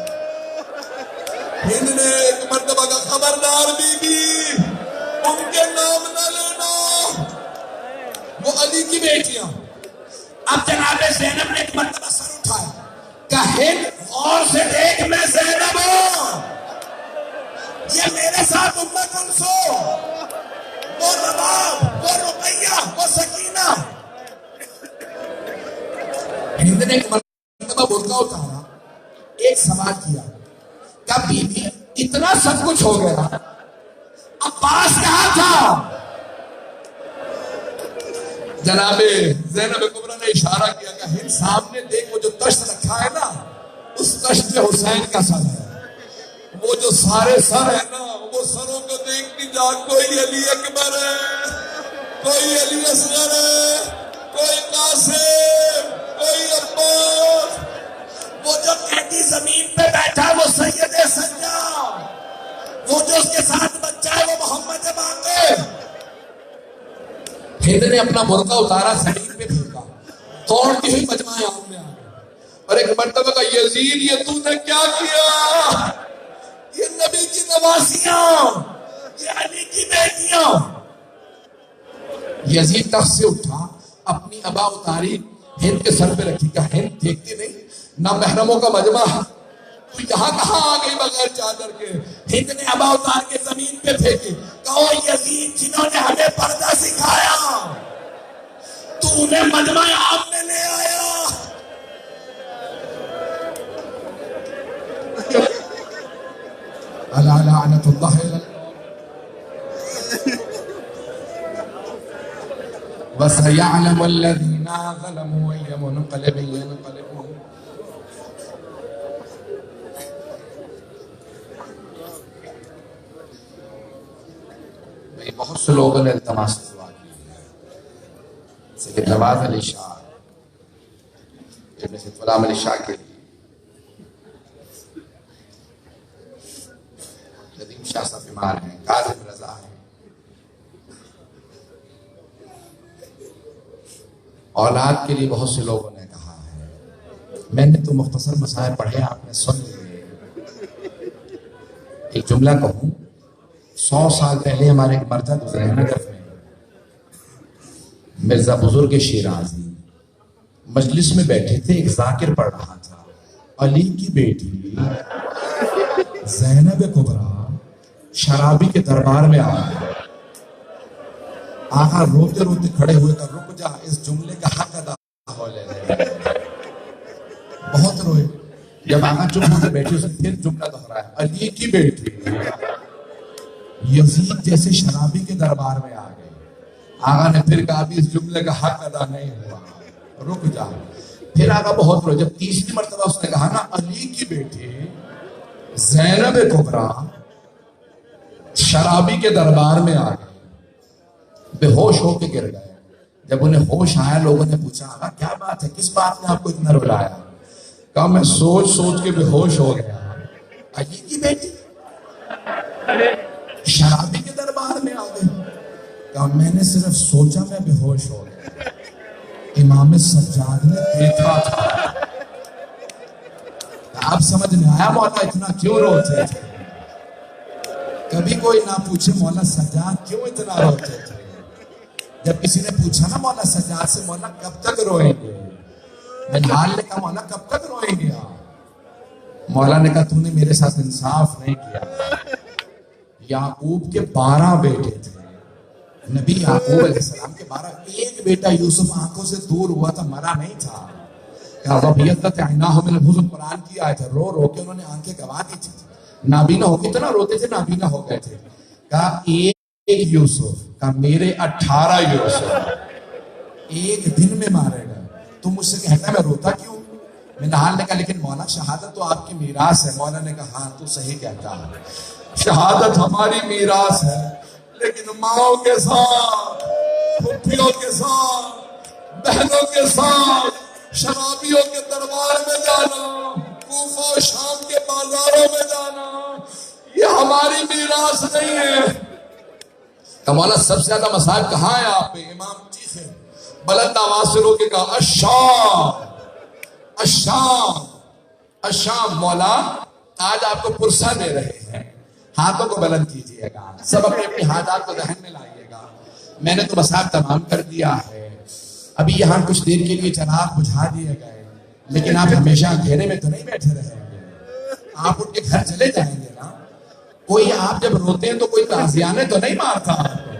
S3: ہند نے ایک مرتبہ کا خبردار بیوی، ان کے نام نہ لینا، وہ علی کی بیٹیاں۔ اب جناب زینب نے ایک مرتبہ سر اٹھایا، کہا ہند غور سے دیکھ، میں زینب ہوں، یہ میرے ساتھ ام کلثوم، وہ رباب، وہ رقیہ، وہ سکینہ۔ ہند نے ایک مرتبہ برقع اتارا، ایک سوال کیا، کہا بیوی اتنا سب کچھ ہو گیا، عباس کہاں تھا؟ جناب زینب کبریٰ نے اشارہ کیا کہ ہند سامنے دیکھ، وہ جو تشت رکھا ہے نا، اس تشت پہ حسین کا سر ہے، وہ جو سارے سر ہے نا، وہ سروں کو دیکھتی جا، کوئی علی اکبر ہے، کوئی علی اصغر ہے، کوئی قاسم، کوئی عباس، وہ جو قیدی زمین پہ بیٹھا وہ سید سجاد، وہ جو اس کے ساتھ بچہ ہے وہ محمد باقر۔ ہند نے اپنا برقع اتارا، زمین پہ پھینکا، دوڑتی ہوئی مجمع عام میں آ گئی، اور ایک مرتبہ کا یزید یہ تو نے کیا کیا؟ یہ نبی کی نواسیاں، یہ علی کی بیٹیاں۔ یزید تخت سے اٹھا، اپنی ابا اتاری، ہند کے سر پہ رکھی، کہا ہند دیکھتی نہیں نہ محرموں کا مجمع، تو یہاں کہاں آ گئی بغیر چادر کے؟ ہند نے ابا اتار کے زمین پہ پھینکی، کہو یزید جنہوں نے ہمیں پردہ سکھایا، تو انہیں مجمع عام میں لے آیا۔ الا لعنت اللہ وَسَيَعْلَمُ الَّذِينَ ظَلَمُوا أَيَّ مُنْقَلِبٍ يَنْقَلِبُونَ۔ بہت سے لوگوں نے التماس سے دعا کی ہے، سید نواز علی شاہ، ابن سید غلام علی شاہ کے لیے، ندیم شاہ صاحب بیمار ہیں، کاظم رضا ہیں، اولاد کے لیے بہت سے لوگوں نے کہا ہے۔ میں نے تو مختصر مسائل پڑھے، آپ نے سن لیے۔ ایک جملہ کہوں، 100 سال پہلے ہمارے ایک مرجع گزرے ہیں نجف میں، مرزا بزرگ شیرازی، مجلس میں بیٹھے تھے، ایک ذاکر پڑھ رہا تھا، علی کی بیٹی زینب کبریٰ شرابی کے دربار میں آ گئی، آقا روتے روتے کھڑے ہوئے کہ رک جا، اس جملے کا حق ادا ہو لے لے۔ بہت روئے۔ جب آقا چپ ہو کے بیٹھے، اس نے پھر جملہ دہرایا، علی کی بیٹی یزید جیسے شرابی کے دربار میں آ گئے۔ آقا نے پھر کہا بھی اس جملے کا حق ادا نہیں ہوا، رک جا۔ پھر آقا بہت روئے۔ جب تیسری مرتبہ اس نے کہا نا علی کی بیٹی زینب کبریٰ شرابی کے دربار میں آ گئے، بے ہوش ہو کے گر گئے۔ جب انہیں ہوش آیا، لوگوں نے پوچھا آقا کیا بات ہے، کس بات نے آپ کو اتنا رلایا؟ کہا میں سوچ سوچ کے بے ہوش ہو گیا، علی کی بیٹی شرابی کے دربار میں آ گئی۔ کہا میں نے صرف سوچا، میں بے ہوش ہو گیا، امام سجاد نے دیکھا تھا۔ آپ سمجھ میں آیا مولا اتنا کیوں روتے تھے؟ کبھی کوئی نہ پوچھے مولا سجاد کیوں اتنا روتے تھے؟ جب کسی نے پوچھا نا مولا سجاد سے مولا کب تک روئیں گے، بلال نے کہا مولا کب تک روئیں گے آپ؟ مولا نے کہا تو نے میرے ساتھ انصاف نہیں کیا۔ یعقوب کے 12 بیٹے تھے، نبی یعقوب علیہ السلام کے 12، ایک بیٹا یوسف آنکھوں سے دور ہوا تھا، مرا نہیں تھا۔ کہا وَبِيَضَّتْ عَيْنَاهُ مِنَ الْحُزْنِ، قرآن کی آیت ہے، رو رو کے انہوں نے آنکھیں گوا دی تھی، نابینا ہو کے اتنا روتے تھے نابینا ہو گئے تھے۔ کہا ایک یوسف، کہا میرے 18 یوسف ایک دن میں مارے گا، تو مجھ سے کہتا ہے میں روتا کیوں؟ میں نحال نے کہا لیکن مولا شہادت تو آپ کی میراث ہے۔ مولا نے کہا ہاں تو صحیح کہتا ہے، شہادت ہماری میراث ہے، لیکن ماؤں کے ساتھ، پھپھیوں کے ساتھ، بہنوں کے ساتھ شرابیوں کے دربار میں جانا، کوفہ و شام کے بازاروں میں جانا، یہ ہماری میراث نہیں ہے۔ کہ مولا سب سے زیادہ مسائل کہاں ہے آپ پہ؟ امام چیخے، بلند آواز سے رو کے کہا الشام الشام الشام۔ مولا آج آپ کو پرسہ دے رہے ہیں، ہاتھوں کو بلند کیجئے گا، سب اپنے اپنی حاجات کو ذہن میں لائیے گا۔ میں نے تو مسائل تمام کر دیا ہے، ابھی یہاں کچھ دیر کے لیے چراغ بجھا دیے گئے، لیکن آپ ہمیشہ اندھیرے میں تو نہیں بیٹھے رہیں گے، آپ اٹھ کے گھر چلے جائیں گے نا۔ کوئی آپ جب روتے ہیں تو کوئی تعزیانے تو نہیں مارتا آپ کو۔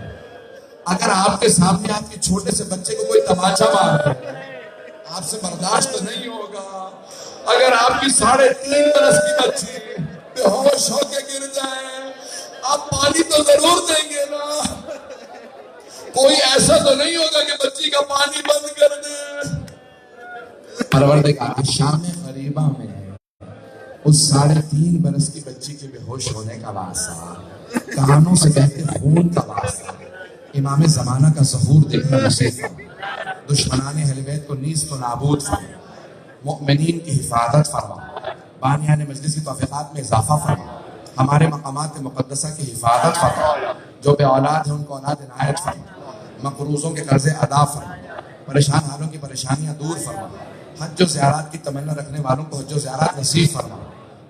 S3: اگر آپ کے سامنے آپ کے چھوٹے سے بچے کو کوئی تماچا مار دے، آپ سے برداشت تو نہیں ہوگا۔ اگر آپ کی 3.5 برس کی بچی بے ہوش ہو کے گر جائے، آپ پانی تو ضرور دیں گے نا، کوئی ایسا تو نہیں ہوگا کہ بچی کا پانی بند کر دے۔ پروردگار شام غریبہ میں اس 3.5 برس کی بچی کے بے ہوش ہونے کا واسطہ، کانوں سے بہتے خون کا واسطہ، امام زمانہ کا ظہور دیکھنا نصیب فرما، دشمنان اہل بیت کو نیست و نابود فرما، مؤمنین کی حفاظت فرما، بانیان مجلس کی توفیقات میں اضافہ فرما، ہمارے مقامات مقدسہ کی حفاظت فرما، جو بے اولاد ہیں ان کو اولاد عنایت فرما، مقروضوں کے قرض ادا فرما، پریشان حالوں کی پریشانیاں دور فرما، حج و زیارات کی تمنا رکھنے والوں کو حج و زیارات نصیب فرما۔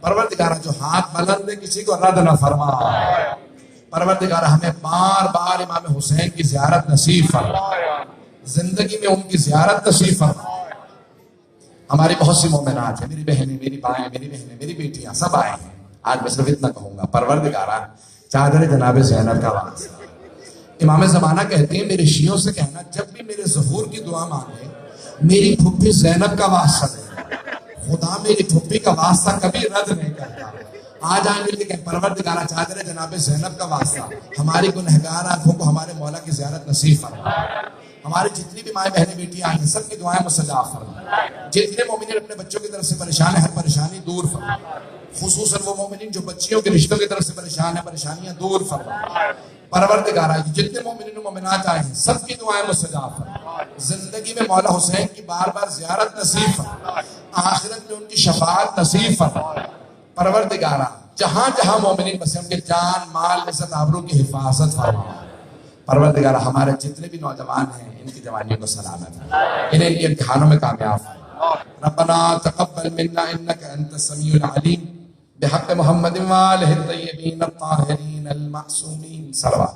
S3: پروردگارہ جو ہاتھ بلند ہے کسی کو رد نہ فرما۔ پروردگارہ ہمیں بار بار امام حسین کی زیارت نصیب فرما، زندگی میں ان کی زیارت نصیب فرما۔ ہماری بہت سی مومنات ہیں، میری بہنیں، میری بائیں، میری بہنیں، میری بیٹیاں سب آئے ہیں، آج میں صرف اتنا کہوں گا، پروردگارہ چادر جناب زینب کا واسطہ۔ امام زمانہ کہتے ہیں میرے شیعوں سے کہنا جب بھی میرے ظہور کی دعا مانگے میری پھپھی زینب کا واسطہ دے، خدا میری پھپھی کا واسطہ کبھی رد نہیں کرتا۔ آج آئیں مل کے کہ پروردگارہ چادر جناب زینب کا واسطہ ہماری گنہگار آنکھوں کو ہمارے مولا کی زیارت نصیب فرما، ہماری جتنی بھی مائیں بہنیں بیٹیاں آئی ہیں سب کی دعائیں مستجاب فرما، جتنے مومنین اپنے بچوں کی طرف سے پریشان ہیں ہر پریشانی دور فرما، خصوصاً وہ مومنین جو بچیوں کے رشتوں کی طرف سے پریشان ہیں پریشانیاں دور فرما۔ پروردگارہ جتنے مومنین و مومنات آئے ہیں سب کی دعائیں مستجاب فرما، زندگی میں مولا حسین کی بار بار زیارت نصیب فرما، آخرت میں ان کی شفاعت نصیب فرما۔ پروردگارہ جہاں جہاں مومنین بسے ان کے جان مال عزت آبرو کی حفاظت فرما۔ پروردگارہ ہمارے جتنے بھی نوجوان ہیں ان کی جوانیوں کو سلامت ہے، انہیں ان کے امتحانوں میں کامیاب فرما۔ ربنا تقبل منا انك انت السميع العليم بحق محمد وآلہ الطیبین الطاہرین المعصومین صلوات